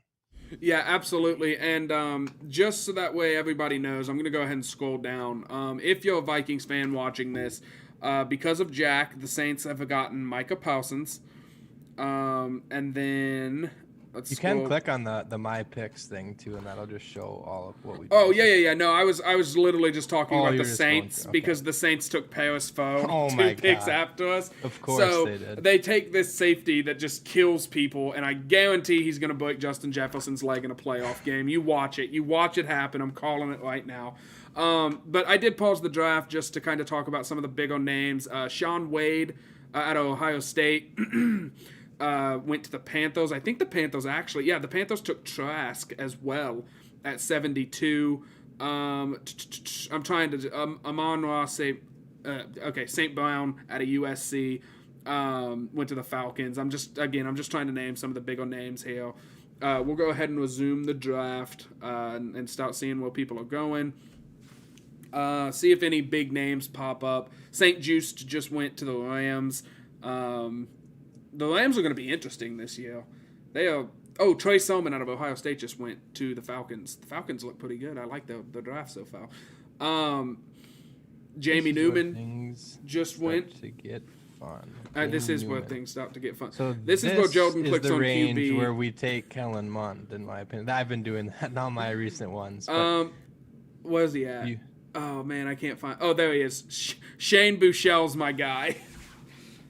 Yeah, absolutely. And just so that way everybody knows, I'm going to go ahead and scroll down. If you're a Vikings fan watching this, because of Jack, the Saints have gotten Micah Parsons. And then you can click on the My Picks thing too, and that'll just show all of what we do. Oh, yeah. No, I was literally just talking about the Saints because the Saints took Paris Foe 2 picks after us. Of course they did. They take this safety that just kills people, and I guarantee he's going to break Justin Jefferson's leg in a playoff game. You watch it. You watch it happen. I'm calling it right now. But I did pause the draft just to kind of talk about some of the bigger names. Sean Wade out of Ohio State went to the Panthers. I think the Panthers the Panthers took Trask as well at 72. I'm trying to Amon-Ra St. Brown out of USC went to the Falcons. I'm just trying to name some of the bigger names here. We'll go ahead and resume the draft and start seeing where people are going. See if any big names pop up. St. Juste just went to the Rams. The Rams are going to be interesting this year. They are. Oh, Trey Sermon out of Ohio State just went to the Falcons. The Falcons look pretty good. I like the draft so far. Jamie Newman just went to get fun. This is where things start to get fun. So this is where Jordan clicks on QB. Where we take Kellen Mond, in my opinion. I've been doing that in all my recent ones. But where's he at? Oh man, I can't find. Oh, there he is. Shane Buechele's my guy.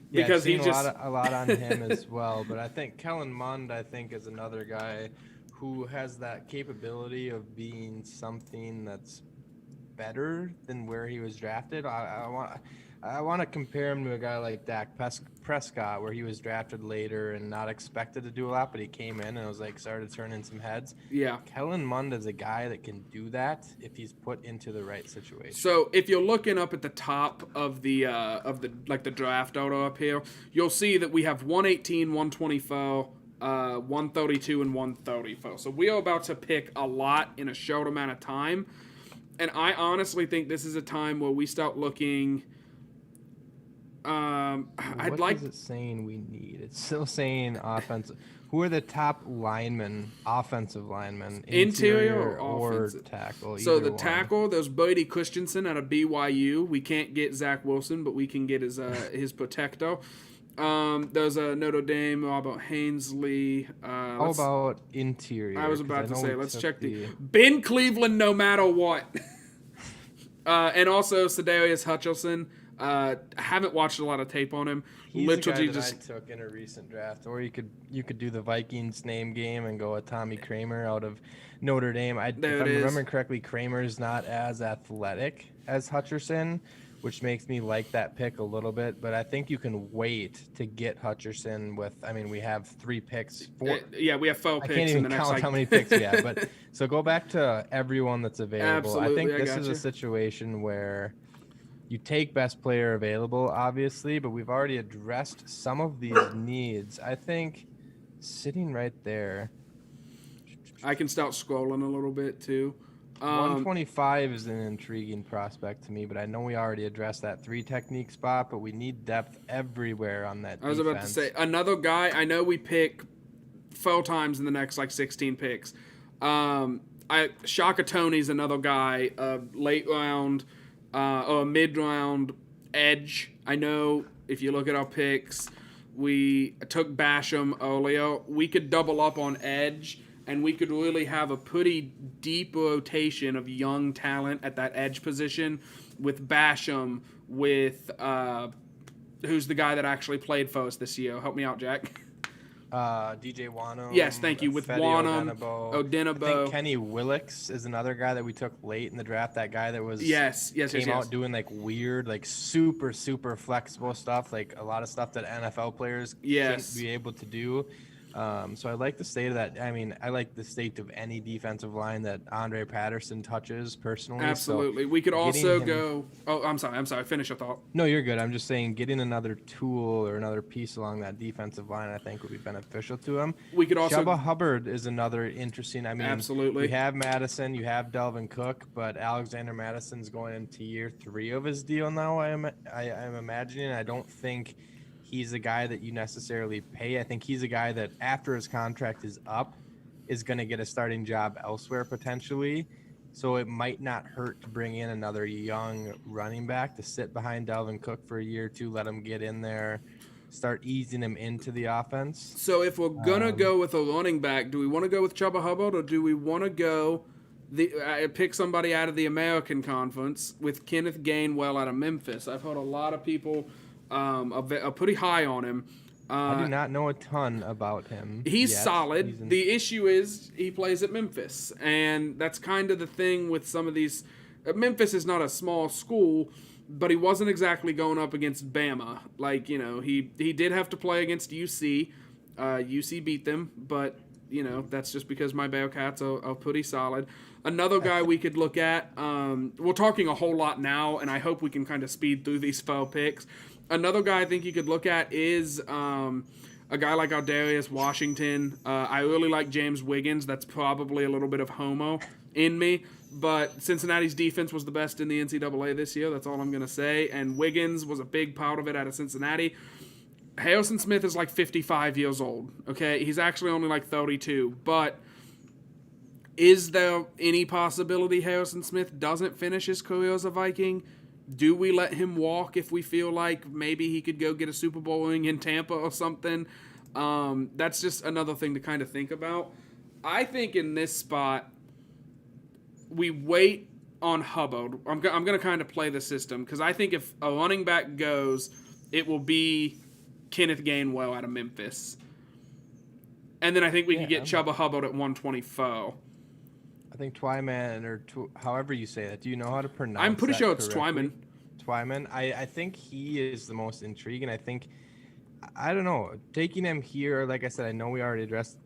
Yeah, because he just a lot on him as well. But I think Kellen Mond, is another guy who has that capability of being something that's better than where he was drafted. I want to compare him to a guy like Dak Prescott, where he was drafted later and not expected to do a lot, but he came in and it was like started turning some heads. Yeah. Kellen Mond is a guy that can do that if he's put into the right situation. So if you're looking up at the top of the the draft order up here, you'll see that we have 118, 124, 132, and 134. So we are about to pick a lot in a short amount of time, and I honestly think this is a time where we start looking. What is it saying we need? It's still saying offensive. Who are the top linemen, offensive linemen, interior or offensive? Tackle? So the tackle, there's Brady Christensen out of BYU. We can't get Zach Wilson, but we can get his protector. There's a Notre Dame. How about Hainsley? How about interior? I was about to say, let's check the Ben Cleveland, no matter what. And also Sedarius Hutchinson. I haven't watched a lot of tape on him. He's literally the guy that I took in a recent draft. Or you could do the Vikings name game and go with Tommy Kramer out of Notre Dame. If I'm remembering correctly, Kramer's not as athletic as Hutcherson, which makes me like that pick a little bit. But I think you can wait to get Hutcherson with. I mean, we have 3 picks. Yeah, we have 4 picks. I can't even count how many picks we have. But so go back to everyone that's available. Absolutely, I think this is a situation where you take best player available, obviously, but we've already addressed some of these needs. I think sitting right there. I can start scrolling a little bit too. 125 is an intriguing prospect to me, but I know we already addressed that 3 technique spot, but we need depth everywhere on that defense. I was about to say, another guy, I know we pick 4 times in the next 16 picks. Shaka Tony's another guy, late round, or mid-round edge. I know if you look at our picks, we took Basham earlier. We could double up on edge, and we could really have a pretty deep rotation of young talent at that edge position with Basham, with who's the guy that actually played for us this year? Help me out, Jack. DJ Wanham. Yes, thank you. With Wanham, Odenabo. I think Kenny Willix is another guy that we took late in the draft. That guy that was came out doing weird, super flexible stuff, a lot of stuff that NFL players shouldn't be able to do. So I like the state of that. I mean, I like the state of any defensive line that Andre Patterson touches personally. Absolutely. So we could also go. Oh, I'm sorry. Finish your thought. No, you're good. I'm just saying getting another tool or another piece along that defensive line, I think, would be beneficial to him. We could also. Chuba Hubbard is another interesting. I mean, absolutely. You have Madison, you have Delvin Cook, but Alexander Madison's going into year 3 of his deal now. I'm imagining. I don't think he's a guy that you necessarily pay. I think he's a guy that after his contract is up is going to get a starting job elsewhere potentially. So it might not hurt to bring in another young running back to sit behind Delvin Cook for a year or 2, let him get in there, start easing him into the offense. So if we're going to go with a running back, do we want to go with Chuba Hubbard, or do we want to go pick somebody out of the American Conference with Kenneth Gainwell out of Memphis? I've heard a lot of people are pretty high on him. I do not know a ton about him. He's solid. The issue is he plays at Memphis, and that's kind of the thing with some of these. Memphis is not a small school, but he wasn't exactly going up against Bama. He did have to play against UC. UC beat them, but that's just because my Bearcats are pretty solid. Another guy we could look at. We're talking a whole lot now, and I hope we can kind of speed through these 4 picks. Another guy I think you could look at is a guy like Ardarius Washington. I really like James Wiggins. That's probably a little bit of homo in me, but Cincinnati's defense was the best in the NCAA this year. That's all I'm going to say, and Wiggins was a big part of it out of Cincinnati. Harrison Smith is 55 years old, okay? He's actually only 32, but is there any possibility Harrison Smith doesn't finish his career as a Viking? Do we let him walk if we feel like maybe he could go get a Super Bowl ring in Tampa or something? That's just another thing to kind of think about. I think in this spot, we wait on Hubbard. I'm going to kind of play the system because I think if a running back goes, it will be Kenneth Gainwell out of Memphis. And then I think we could get Chuba Hubbard at 124. I think Twyman, or however you say that. Do you know how to pronounce? I'm pretty sure it's correctly? Twyman. Twyman. I think he is the most intriguing. I think, I don't know, taking him here, like I said, I know we already addressed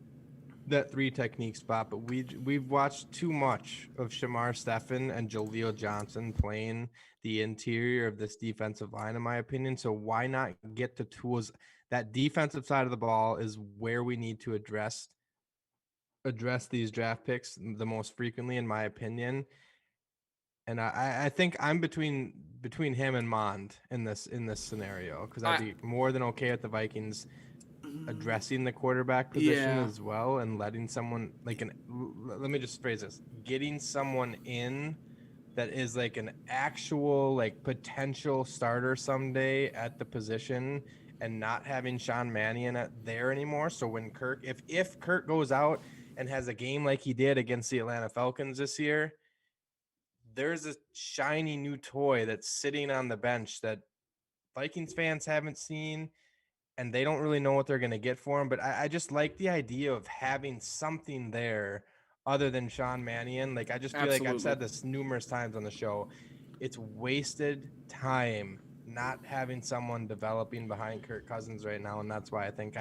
that 3 technique spot, but we've watched too much of Shamar Stephen and Jaleel Johnson playing the interior of this defensive line, in my opinion. So why not get the tools? That defensive side of the ball is where we need to address these draft picks the most frequently, in my opinion. And I think I'm between him and Mond in this scenario, because I'd be more than okay with the Vikings addressing the quarterback position as well, and letting someone let me just phrase this, getting someone in that is like an actual like potential starter someday at the position, and not having Sean Mannion there anymore. So when Kirk, if Kirk goes out and has a game like he did against the Atlanta Falcons this year, there's a shiny new toy that's sitting on the bench that Vikings fans haven't seen, and they don't really know what they're going to get for him. But I just like the idea of having something there other than Sean Mannion. Like, I just feel like I've said this numerous times on the show. It's wasted time not having someone developing behind Kirk Cousins right now, and that's why I think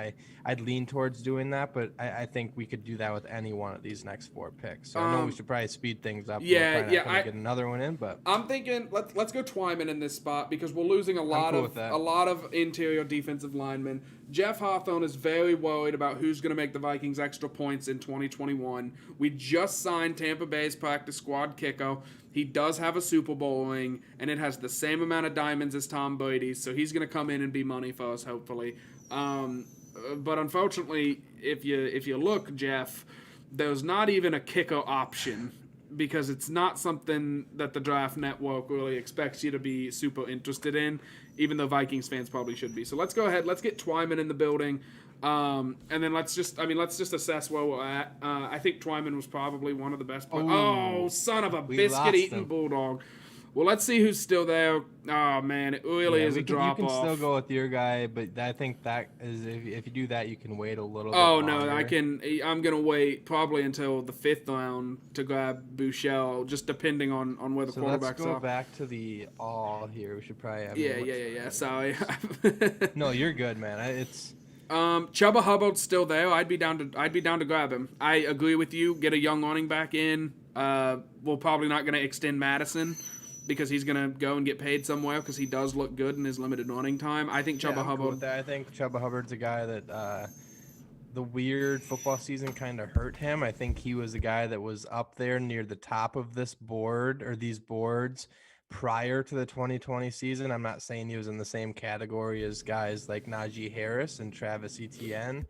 I'd lean towards doing that. But I think we could do that with any one of these next 4 picks. So I know we should probably speed things up. Yeah, we're not get another one in, but I'm thinking let's go Twyman in this spot, because we're losing a lot of interior defensive linemen. Jeff Hawthorne is very worried about who's going to make the Vikings extra points in 2021. We just signed Tampa Bay's practice squad kicker. He does have a Super Bowl ring, and it has the same amount of diamonds as Tom Brady's, so he's going to come in and be money for us, hopefully. But unfortunately, if you look, Jeff, there's not even a kicker option, because it's not something that the Draft Network really expects you to be super interested in, even though Vikings fans probably should be. So let's go ahead. Let's get Twyman in the building. And then let's just assess where we're at. I think Twyman was probably one of the best players. Oh, son of a biscuit-eating bulldog. Well, let's see who's still there. Oh, man, it really is a drop-off. You can still go with your guy, but I think that is, if you do that, you can wait a little bit longer. No, I'm going to wait probably until the 5th round to grab Buechele, just depending on where the quarterbacks are. Let's go back to the all here. We should probably have... Yeah. Sorry. No, you're good, man. It's... Chuba Hubbard's still there. I'd be down to grab him. I agree with you. Get a young running back in. We're probably not going to extend Madison, because he's going to go and get paid somewhere, because he does look good in his limited running time. I think Chuba Hubbard... Cool with that. I think Chuba Hubbard's a guy that the weird football season kind of hurt him. I think he was a guy that was up there near the top of this board, or these boards, prior to the 2020 season. I'm not saying he was in the same category as guys like Najee Harris and Travis Etienne,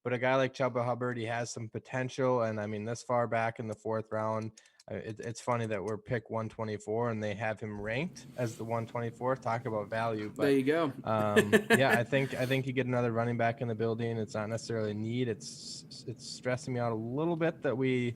but a guy like Chuba Hubbard, he has some potential. And I mean, this far back in the 4th round, it's funny that we're pick 124 and they have him ranked as the 124th. Talk about value. But, there you go. Yeah, I think you get another running back in the building. It's not necessarily a need. It's stressing me out a little bit that we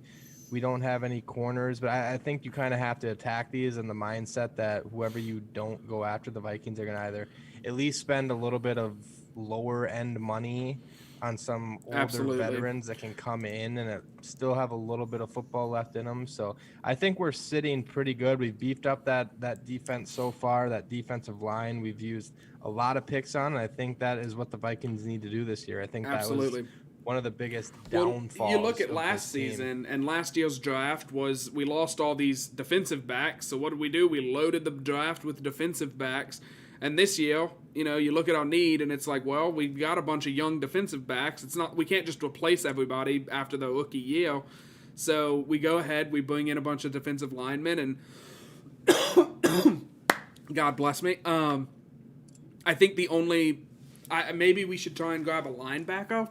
don't have any corners, but I think you kind of have to attack these in the mindset that whoever you don't go after, the Vikings are going to either at least spend a little bit of lower end money on some older veterans that can come in and still have a little bit of football left in them. So I think we're sitting pretty good. We've beefed up that defense so far, that defensive line. We've used a lot of picks on, and I think that is what the Vikings need to do this year. I think that was one of the biggest downfalls. You look at last season, and last year's draft was, we lost all these defensive backs. So what did we do? We loaded the draft with defensive backs. And this year, you look at our need, and it's like, well, we've got a bunch of young defensive backs. It's not, we can't just replace everybody after the rookie year. So we go ahead, we bring in a bunch of defensive linemen, and God bless me. I think maybe we should try and grab a linebacker,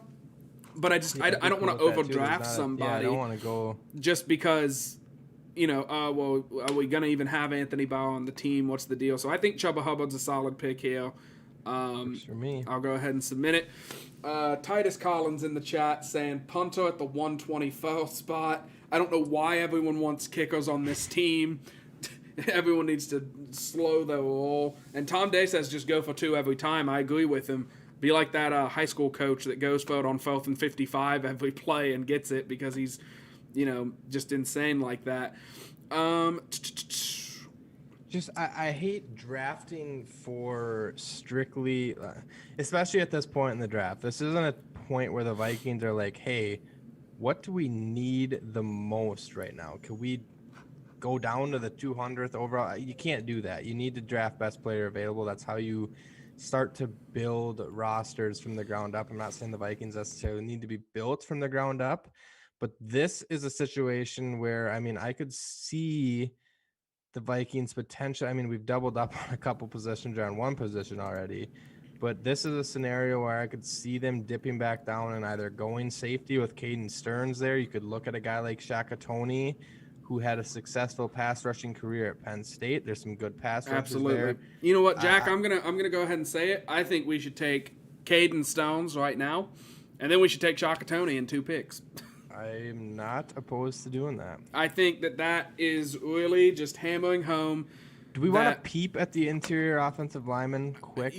but I don't want to overdraft somebody. I don't want to go just because. Well, are we going to even have Anthony Barr on the team? What's the deal? So I think Chuba Hubbard's a solid pick here. Works for me. I'll go ahead and submit it. Titus Collins in the chat saying punter at the 124th spot. I don't know why everyone wants kickers on this team. Everyone needs to slow their roll. And Tom Day says just go for 2 every time. I agree with him. Be like that high school coach that goes for it on 4th and 55 every play and gets it because he's just insane like that. I hate drafting for strictly, especially at this point in the draft. This isn't a point where the Vikings are like, hey, what do we need the most right now? Can we go down to the 200th overall? You can't do that. You need to draft best player available. That's how you start to build rosters from the ground up. I'm not saying the Vikings necessarily need to be built from the ground up, but this is a situation where, I mean, I could see the Vikings potential. I mean, we've doubled up on a couple positions or on one position already, but this is a scenario where I could see them dipping back down and either going safety with Caden Stearns there. You could look at a guy like Shaka Toney, who had a successful pass rushing career at Penn State. There's some good pass rushers there. You know what, Jack? I'm gonna go ahead and say it. I think we should take Caden Stones right now, and then we should take Shaka Toney in 2 picks. I'm not opposed to doing that. I think that is really just hammering home. Do we want to peep at the interior offensive lineman quick?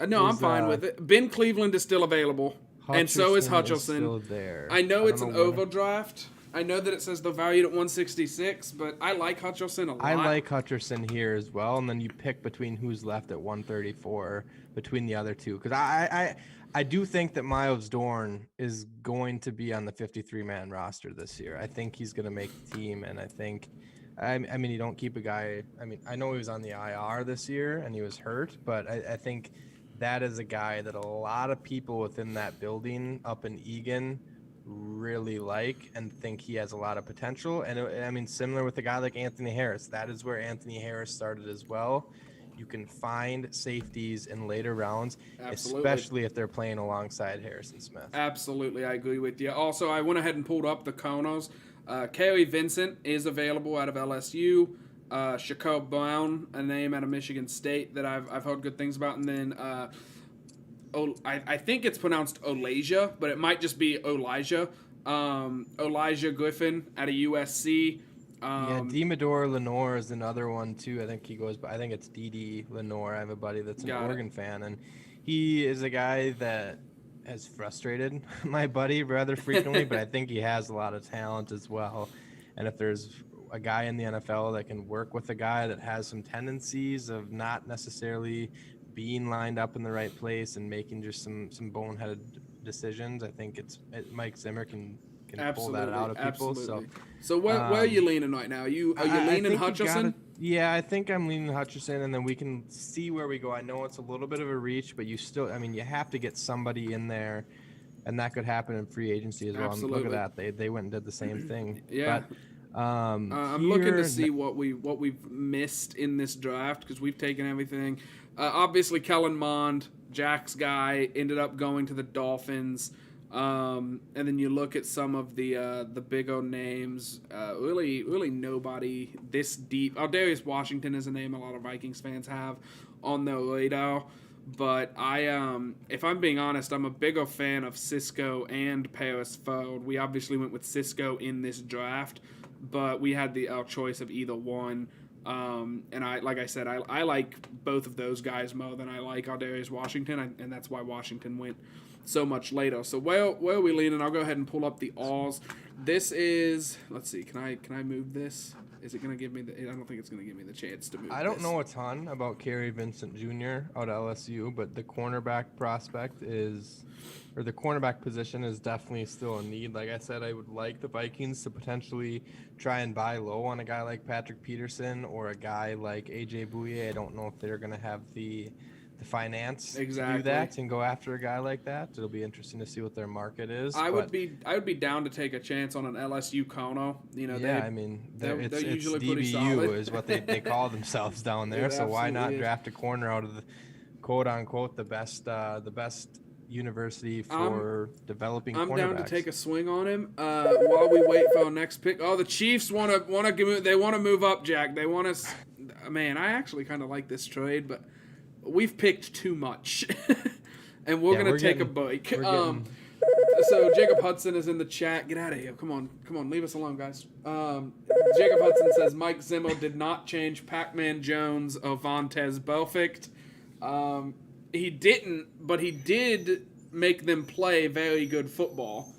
I'm fine with it. Ben Cleveland is still available, and so is Hutchinson. Is still there. I know it's an overdraft. I know that it says they're valued at 166, but I like Hutchinson a lot. I like Hutchinson here as well, and then you pick between who's left at 134 between the other two. Because I do think that Miles Dorn is going to be on the 53-man roster this year. I think he's going to make the team, and I think, I mean, you don't keep a guy. I mean, I know he was on the IR this year and he was hurt, but I think that is a guy that a lot of people within that building up in Egan really like and think he has a lot of potential. And I mean, similar with a guy like Anthony Harris, that is where Anthony Harris started as well. You can find safeties in later rounds, especially if they're playing alongside Harrison Smith. Absolutely, I agree with you. Also, I went ahead and pulled up the Konos. Kerry Vincent is available out of LSU. Shaquille Brown, a name out of Michigan State that I've heard good things about. And then I think it's pronounced Olasia, but it might just be Elijah. Elijah Griffin out of USC. Demador Lenore is another one too. I think he goes by, I think it's D.D. Lenore. I have a buddy that's an Oregon fan, and he is a guy that has frustrated my buddy rather frequently, but I think he has a lot of talent as well. And if there's a guy in the NFL that can work with a guy that has some tendencies of not necessarily being lined up in the right place and making just some boneheaded decisions, I think Mike Zimmer can pull that out of people. So where are you leaning right now? Are you leaning Hutchinson? I think I'm leaning Hutchinson, and then we can see where we go. I know it's a little bit of a reach, but you have to get somebody in there, and that could happen in free agency as well. Absolutely. And look at that. They went and did the same thing. Yeah. But, I'm looking to see what we've missed in this draft because we've taken everything. Obviously, Kellen Mond, Jack's guy, ended up going to the Dolphins. And then you look at some of the big old names. Really nobody this deep. Darius Washington is a name a lot of Vikings fans have on their radar. But if I'm being honest, I'm a bigger fan of Cisco and Paris Ford. We obviously went with Cisco in this draft, but we had our choice of either one. And I like both of those guys more than I like Darius Washington, and that's why Washington went so much later. So where are we leaning? I'll go ahead and pull up the alls. This is, let's see, can I move this? Is it going to give me I don't think it's going to give me the chance to move I don't know a ton about Kerry Vincent Jr. out of LSU, but the cornerback the cornerback position is definitely still a need. Like I said, I would like the Vikings to potentially try and buy low on a guy like Patrick Peterson or a guy like AJ Bouye. I don't know if they're going to have the finance to do that and go after a guy like that. It'll be interesting to see what their market is. I would be down to take a chance on an LSU Kono. They're usually it's pretty DBU solid. is what they call themselves down there. So why not draft a corner out of the quote unquote the best university for developing cornerbacks? I'm down to take a swing on him while we wait for our next pick. Oh, the Chiefs want to move up, Jack. They want us. Man, I actually kind of like this trade, but we've picked too much, and we're gonna take a break. So Jacob Hudson is in the chat. Get out of here! Come on, leave us alone, guys. Jacob Hudson says Mike Zimmer did not change Pac-Man Jones or Vontez Burfict. He didn't, but he did make them play very good football.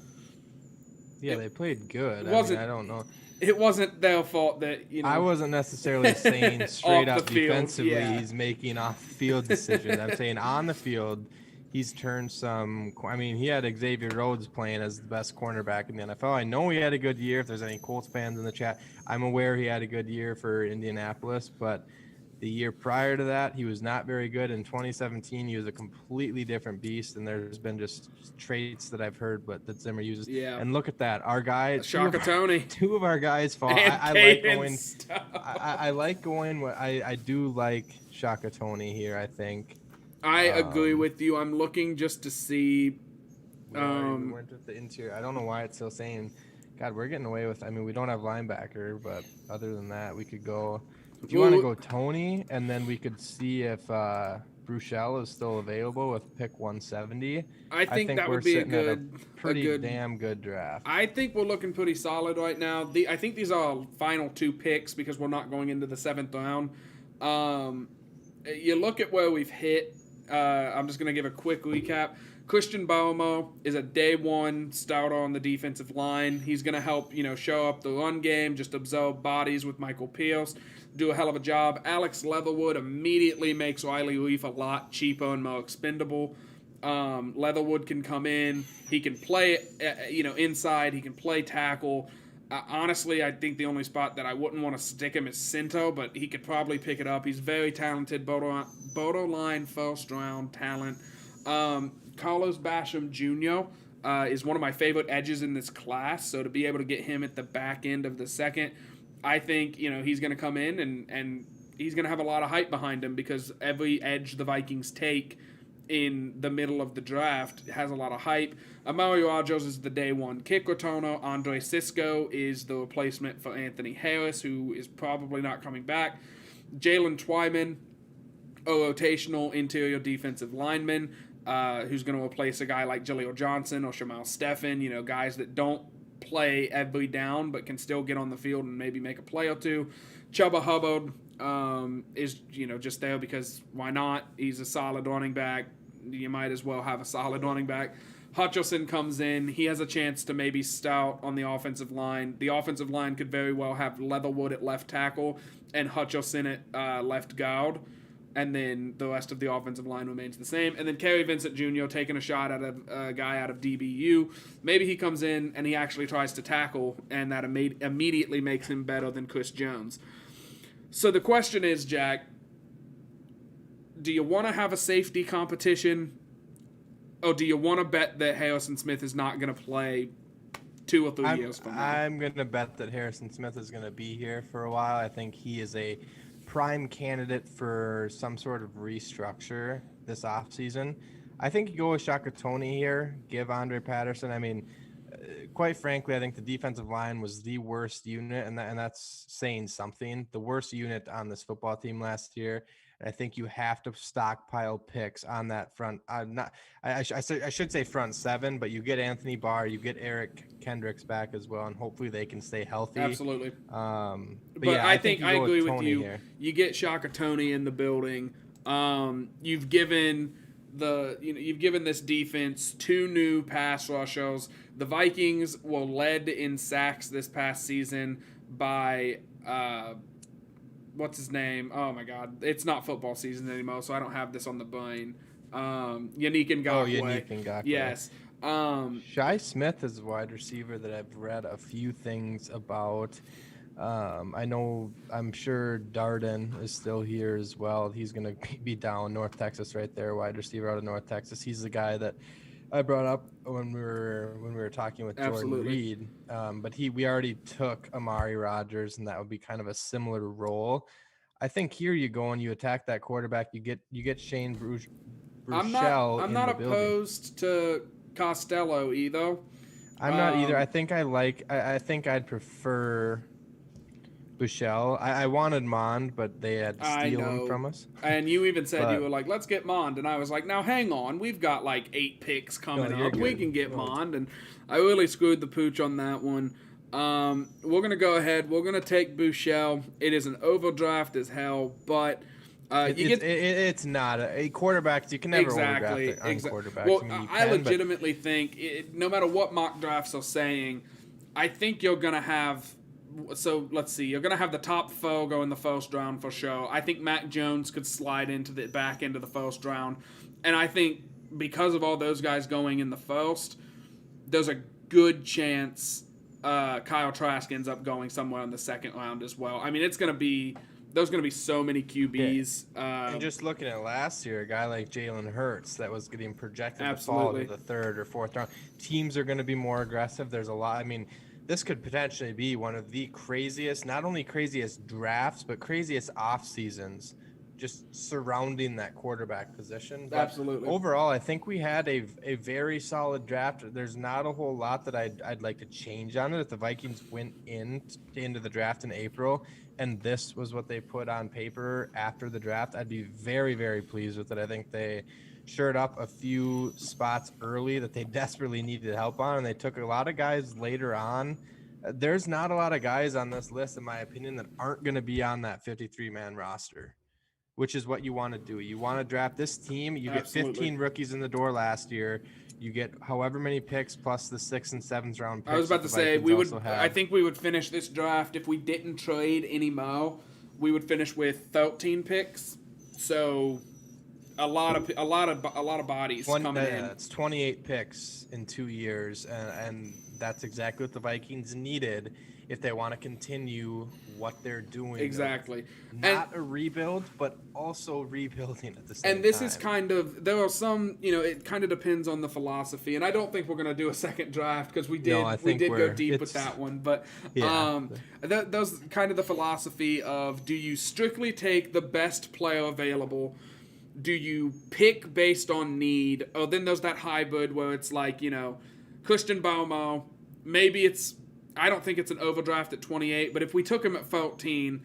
Yeah, they played good. I don't know. it wasn't their fault that I wasn't necessarily saying straight Off up the field, defensively yeah. he's making off the field decisions. I'm saying on the field, he's turned some. I mean, he had Xavier Rhodes playing as the best cornerback in the NFL. I know he had a good year. If there's any Colts fans in the chat, I'm aware he had a good year for Indianapolis, but the year prior to that, he was not very good. In 2017, he was a completely different beast, and there's been just traits that I've heard, but that Zimmer uses. Yeah. And look at that, our guy, Shaka Tony. two of our guys fall. I like going. I like going. I do like Shaka Tony here. I think. I agree with you. I'm looking just to see. We went with the interior. I don't know why it's still saying. God, we're getting away with. I mean, we don't have linebacker, but other than that, we could go. If you want to go Tony, and then we could see if Bruchel is still available with pick 170. I think that would be a pretty damn good draft. I think we're looking pretty solid right now. I think these are our final 2 picks because we're not going into the 7th round. You look at where we've hit. I'm just going to give a quick recap. Christian Barmore is a day 1 starter on the defensive line. He's going to help, show up the run game, just absorb bodies with Michael Pierce, do a hell of a job. Alex Leatherwood immediately makes Riley Reiff a lot cheaper and more expendable. Leatherwood can come in. He can play, inside. He can play tackle. Honestly, I think the only spot that I wouldn't want to stick him is Cinto, but he could probably pick it up. He's very talented, borderline first-round talent. Carlos Basham Jr. Is one of my favorite edges in this class, so to be able to get him at the back end of the second, I think he's going to come in and he's going to have a lot of hype behind him because every edge the Vikings take in the middle of the draft has a lot of hype. Amari Rogers is the day 1 kick returner. Andre Cisco is the replacement for Anthony Harris, who is probably not coming back. Jalen Twyman, a rotational interior defensive lineman, who's going to replace a guy like Jaleel Johnson or Shamal Stephen, guys that don't play every down but can still get on the field and maybe make a play or two. Chuba Hubbard is, just there because why not? He's a solid running back. You might as well have a solid running back. Hutchinson comes in. He has a chance to maybe stout on the offensive line. The offensive line could very well have Leatherwood at left tackle and Hutchinson at left guard. And then the rest of the offensive line remains the same. And then Kerry Vincent Jr. taking a shot at a guy out of DBU. Maybe he comes in and he actually tries to tackle, and that immediately makes him better than Chris Jones. So the question is, Jack, do you want to have a safety competition, or do you want to bet that Harrison Smith is not going to play 2 or 3 years from now? I'm going to bet that Harrison Smith is going to be here for a while. I think he is a prime candidate for some sort of restructure this offseason. I think you go with Shaka Tony here, give Andre Patterson. I mean, quite frankly, I think the defensive line was the worst unit, and that's saying something. The worst unit on this football team last year. And I think you have to stockpile picks on that front. I should say front 7, but you get Anthony Barr, you get Eric Kendricks back as well, and hopefully they can stay healthy. Absolutely. But yeah, I think I agree with you. Here. You get Shaka Tony in the building. You've given this defense 2 new pass rushers. The Vikings were led in sacks this past season by what's his name? Oh my God, it's not football season anymore, so I don't have this on the brain. Yannick Ngakoue. Oh, Yannick Ngakoue. Yes. Shi Smith is a wide receiver that I've read a few things about. I'm sure Darden is still here as well. He's going to be down North Texas right there, wide receiver out of North Texas. He's the guy that I brought up when we were talking with Jordan Reed. But we already took Amari Rogers, and that would be kind of a similar role. I think here you go and you attack that quarterback. You get Shane Bruchel. I'm not opposed to Costello either. I'm not either. I think I'd prefer Bushell. I wanted Mond, but they had to steal him from us. And you even said you were like, let's get Mond. And I was like, now hang on. We've got like 8 picks coming up. We can get Mond. And I really screwed the pooch on that one. We're going to go ahead. We're going to take Bushell. It is an overdraft as hell, but it's not a quarterback. You can never overdraft on quarterbacks. Well, I legitimately think no matter what mock drafts are saying, I think you're going to have so let's see. You're gonna have the top four go in the first round for sure. I think Mac Jones could slide into the back end of the first round, and I think because of all those guys going in the first, there's a good chance Kyle Trask ends up going somewhere in the second round as well. I mean, there's gonna be so many QBs. And just looking at last year, a guy like Jalen Hurts that was getting projected to fall Absolutely. to the third or fourth round. Teams are going to be more aggressive. There's a lot. I mean, this could potentially be one of the craziest, not only craziest drafts, but craziest off seasons just surrounding that quarterback position. But Absolutely. overall, I think we had a very solid draft. There's not a whole lot that I'd like to change on it. If the Vikings went into the draft in April and this was what they put on paper after the draft, I'd be very, very pleased with it. I think they shored up a few spots early that they desperately needed help on, and they took a lot of guys later on. There's not a lot of guys on this list, in my opinion, that aren't going to be on that 53-man roster, which is what you want to do. You want to draft this team. You get 15 rookies in the door last year. You get however many picks plus the 6th and 7th round picks. I was about to say I think we would finish this draft if we didn't trade any more. We would finish with 13 picks. So a lot of bodies coming in. It's 28 picks in 2 years, and that's exactly what the Vikings needed if they want to continue what they're doing. Exactly. Not a rebuild, but also rebuilding at the same time. And this is kind of, there are some, it kind of depends on the philosophy. And I don't think we're going to do a second draft because we did go deep with that one. But those kind of the philosophy of, do you strictly take the best player available? Do you pick based on need? Or then there's that hybrid where it's like, Christian Baumo, I don't think it's an overdraft at 28, but if we took him at 14,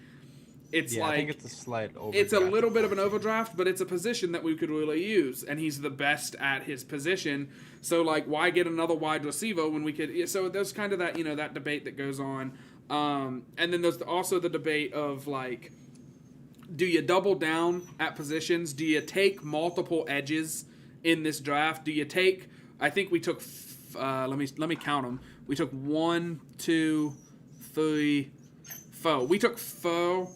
it's I think it's a slight overdraft. It's a little bit of an overdraft, but it's a position that we could really use, and he's the best at his position. So, why get another wide receiver when we could? So there's kind of that, that debate that goes on. And then there's also the debate of, do you double down at positions? Do you take multiple edges in this draft? Do you take? I think we took. Let me count them. We took 1, 2, 3, 4. We took 4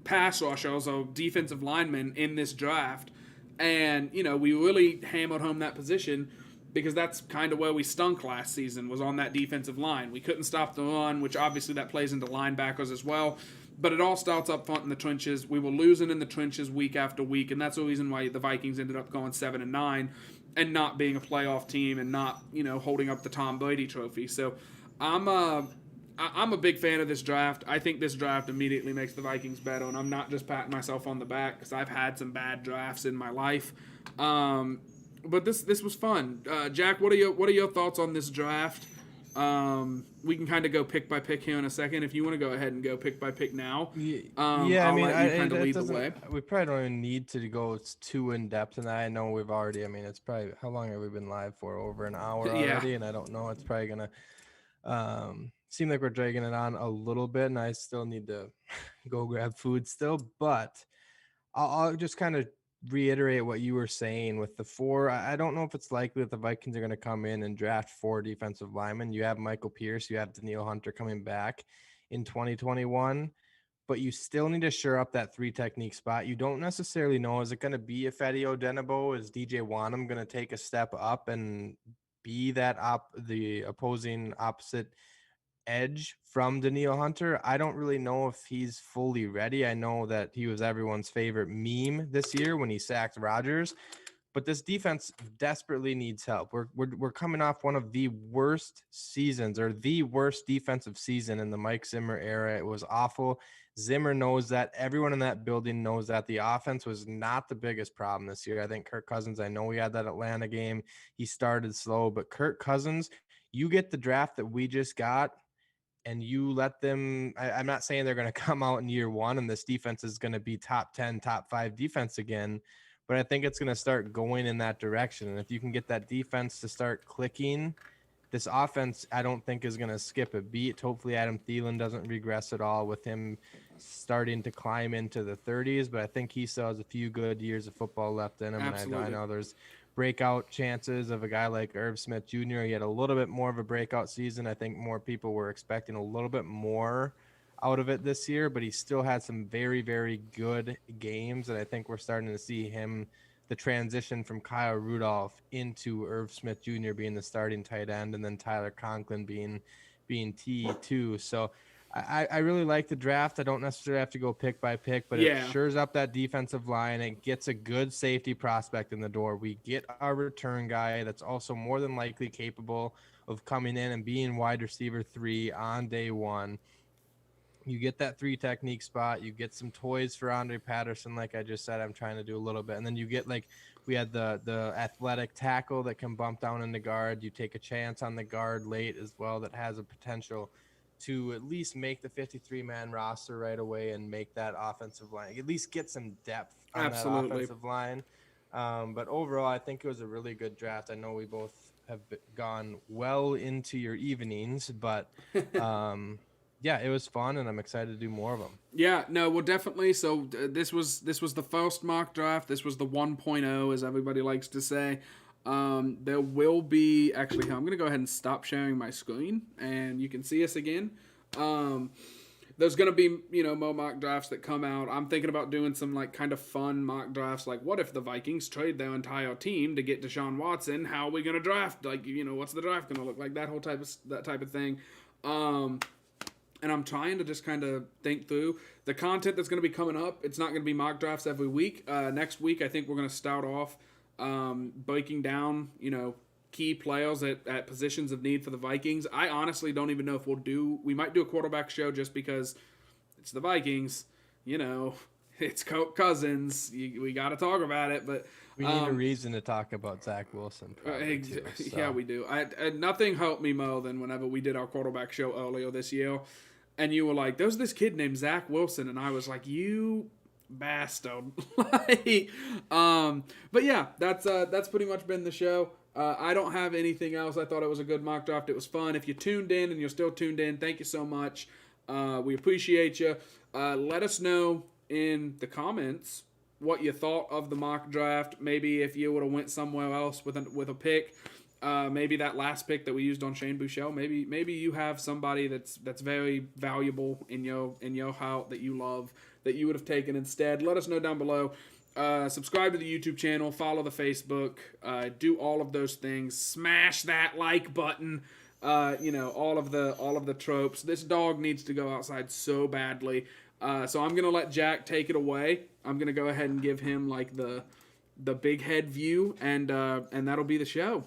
pass rushers or defensive linemen in this draft, and we really hammered home that position because that's kind of where we stunk last season, was on that defensive line. We couldn't stop the run, which obviously that plays into linebackers as well. But it all starts up front in the trenches. We were losing in the trenches week after week, and that's the reason why the Vikings ended up going 7-9 and not being a playoff team and not, holding up the Tom Brady trophy. So I'm a big fan of this draft. I think this draft immediately makes the Vikings better, and I'm not just patting myself on the back because I've had some bad drafts in my life. But this was fun. Jack, what are your thoughts on this draft? We can kind of go pick by pick here in a second. If you want to go ahead and go pick by pick now, I'll let you kind of lead the way. We probably don't even need to go too in depth in that. I know we've already. It's probably, how long have we been live for? Over an hour already, and I don't know. It's probably gonna seem like we're dragging it on a little bit, and I still need to go grab food still. But I'll just kind of reiterate what you were saying with the 4. I don't know if it's likely that the Vikings are going to come in and draft 4 defensive linemen. You have Michael Pierce, you have Danielle Hunter coming back in 2021, but you still need to shore up that 3 technique spot. You don't necessarily know, is it going to be a Fede Odenigbo? Is DJ Wanham going to take a step up and be that the opposing opposite edge from Danielle Hunter? I don't really know if he's fully ready. I know that he was everyone's favorite meme this year when he sacked Rodgers, but this defense desperately needs help. We're coming off one of the worst seasons, or the worst defensive season in the Mike Zimmer era. It was awful. Zimmer knows that. Everyone in that building knows that. The offense was not the biggest problem this year. I think Kirk Cousins, I know we had that Atlanta game. He started slow, but Kirk Cousins, you get the draft that we just got, and you let them, I'm not saying they're going to come out in year 1 and this defense is going to be top 10, top 5 defense again, but I think it's going to start going in that direction. And if you can get that defense to start clicking, this offense, I don't think is going to skip a beat. Hopefully Adam Thielen doesn't regress at all with him starting to climb into the 30s, but I think he still has a few good years of football left in him. Absolutely. And I know there's breakout chances of a guy like Irv Smith Jr. He had a little bit more of a breakout season. I think more people were expecting a little bit more out of it this year, but he still had some very, very good games. And I think we're starting to see the transition from Kyle Rudolph into Irv Smith Jr. being the starting tight end, and then Tyler Conklin being T2. So I really like the draft. I don't necessarily have to go pick by pick, but it shores up that defensive line. It gets a good safety prospect in the door. We get our return guy that's also more than likely capable of coming in and being wide receiver 3 on day one. You get that 3 technique spot. You get some toys for Andre Patterson, like I just said. I'm trying to do a little bit. And then you get, like, we had the athletic tackle that can bump down in the guard. You take a chance on the guard late as well that has a potential to at least make the 53-man roster right away and make that offensive line, at least get some depth on that offensive line. But overall, I think it was a really good draft. I know we both have gone well into your evenings, but yeah, it was fun, and I'm excited to do more of them. Yeah, no, well, definitely. So this was the first mock draft. This was the 1.0, as everybody likes to say. There will be actually. I'm gonna go ahead and stop sharing my screen, and you can see us again. There's gonna be more mock drafts that come out. I'm thinking about doing some like kind of fun mock drafts. Like, what if the Vikings trade their entire team to get Deshaun Watson? How are we gonna draft? Like, what's the draft gonna look like? That type of thing. And I'm trying to just kind of think through the content that's going to be coming up. It's not going to be mock drafts every week. Next week, I think we're going to start off breaking down, key players at positions of need for the Vikings. I honestly don't even know if we might do a quarterback show just because it's the Vikings, it's Kirk Cousins. We got to talk about it, but we need a reason to talk about Zach Wilson. Too, so. Yeah, we do. Nothing helped me more than whenever we did our quarterback show earlier this year. And you were like, there's this kid named Zach Wilson. And I was like, you bastard. But yeah, that's pretty much been the show. I don't have anything else. I thought it was a good mock draft. It was fun. If you tuned in and you're still tuned in, thank you so much. We appreciate you. Let us know in the comments what you thought of the mock draft. Maybe if you would have went somewhere else with a pick. Maybe that last pick that we used on Shane Buechele. Maybe you have somebody that's very valuable in your house that you love that you would have taken instead. Let us know down below. Subscribe to the YouTube channel. Follow the Facebook. Do all of those things. Smash that like button. All of the tropes. This dog needs to go outside so badly. So I'm gonna let Jack take it away. I'm gonna go ahead and give him like the big head view, and that'll be the show.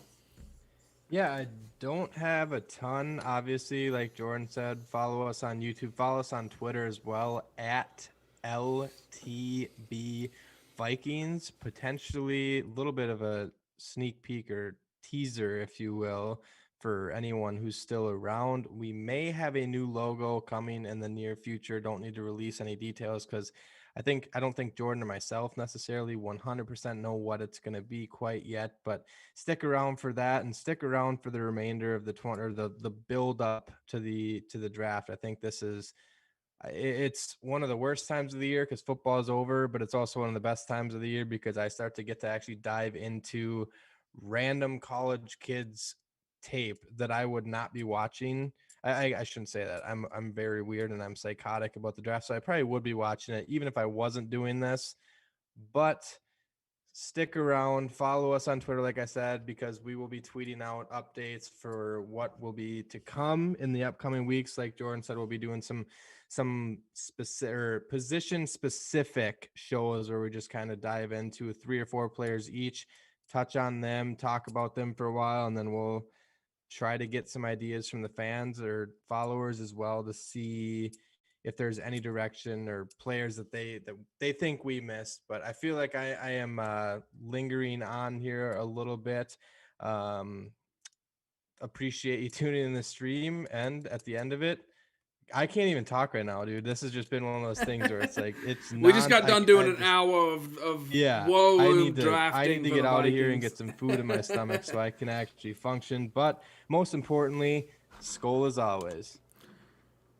Yeah, I don't have a ton. Obviously, like Jordan said, follow us on YouTube. Follow us on Twitter as well, at LTB Vikings. Potentially a little bit of a sneak peek or teaser, if you will, for anyone who's still around. We may have a new logo coming in the near future. Don't need to release any details because I don't think Jordan or myself necessarily 100% know what it's going to be quite yet, but stick around for that and stick around for the remainder of the build up to the draft. I think it's one of the worst times of the year because football is over, but it's also one of the best times of the year because I start to get to actually dive into random college kids tape that I would not be watching. I shouldn't say that. I'm very weird and I'm psychotic about the draft, so I probably would be watching it even if I wasn't doing this. But stick around, follow us on Twitter, like I said, because we will be tweeting out updates for what will be to come in the upcoming weeks. Like Jordan said, we'll be doing some specific position specific shows where we just kind of dive into 3 or 4 players each, touch on them, talk about them for a while, and then we'll try to get some ideas from the fans or followers as well to see if there's any direction or players that they think we missed. But I feel like I am lingering on here a little bit. Appreciate you tuning in the stream, and at the end of it, I can't even talk right now, dude. This has just been one of those things where it's like we just got done doing an hour of I need drafting. to get out of here and get some food in my stomach so I can actually function. But most importantly, Skol as always.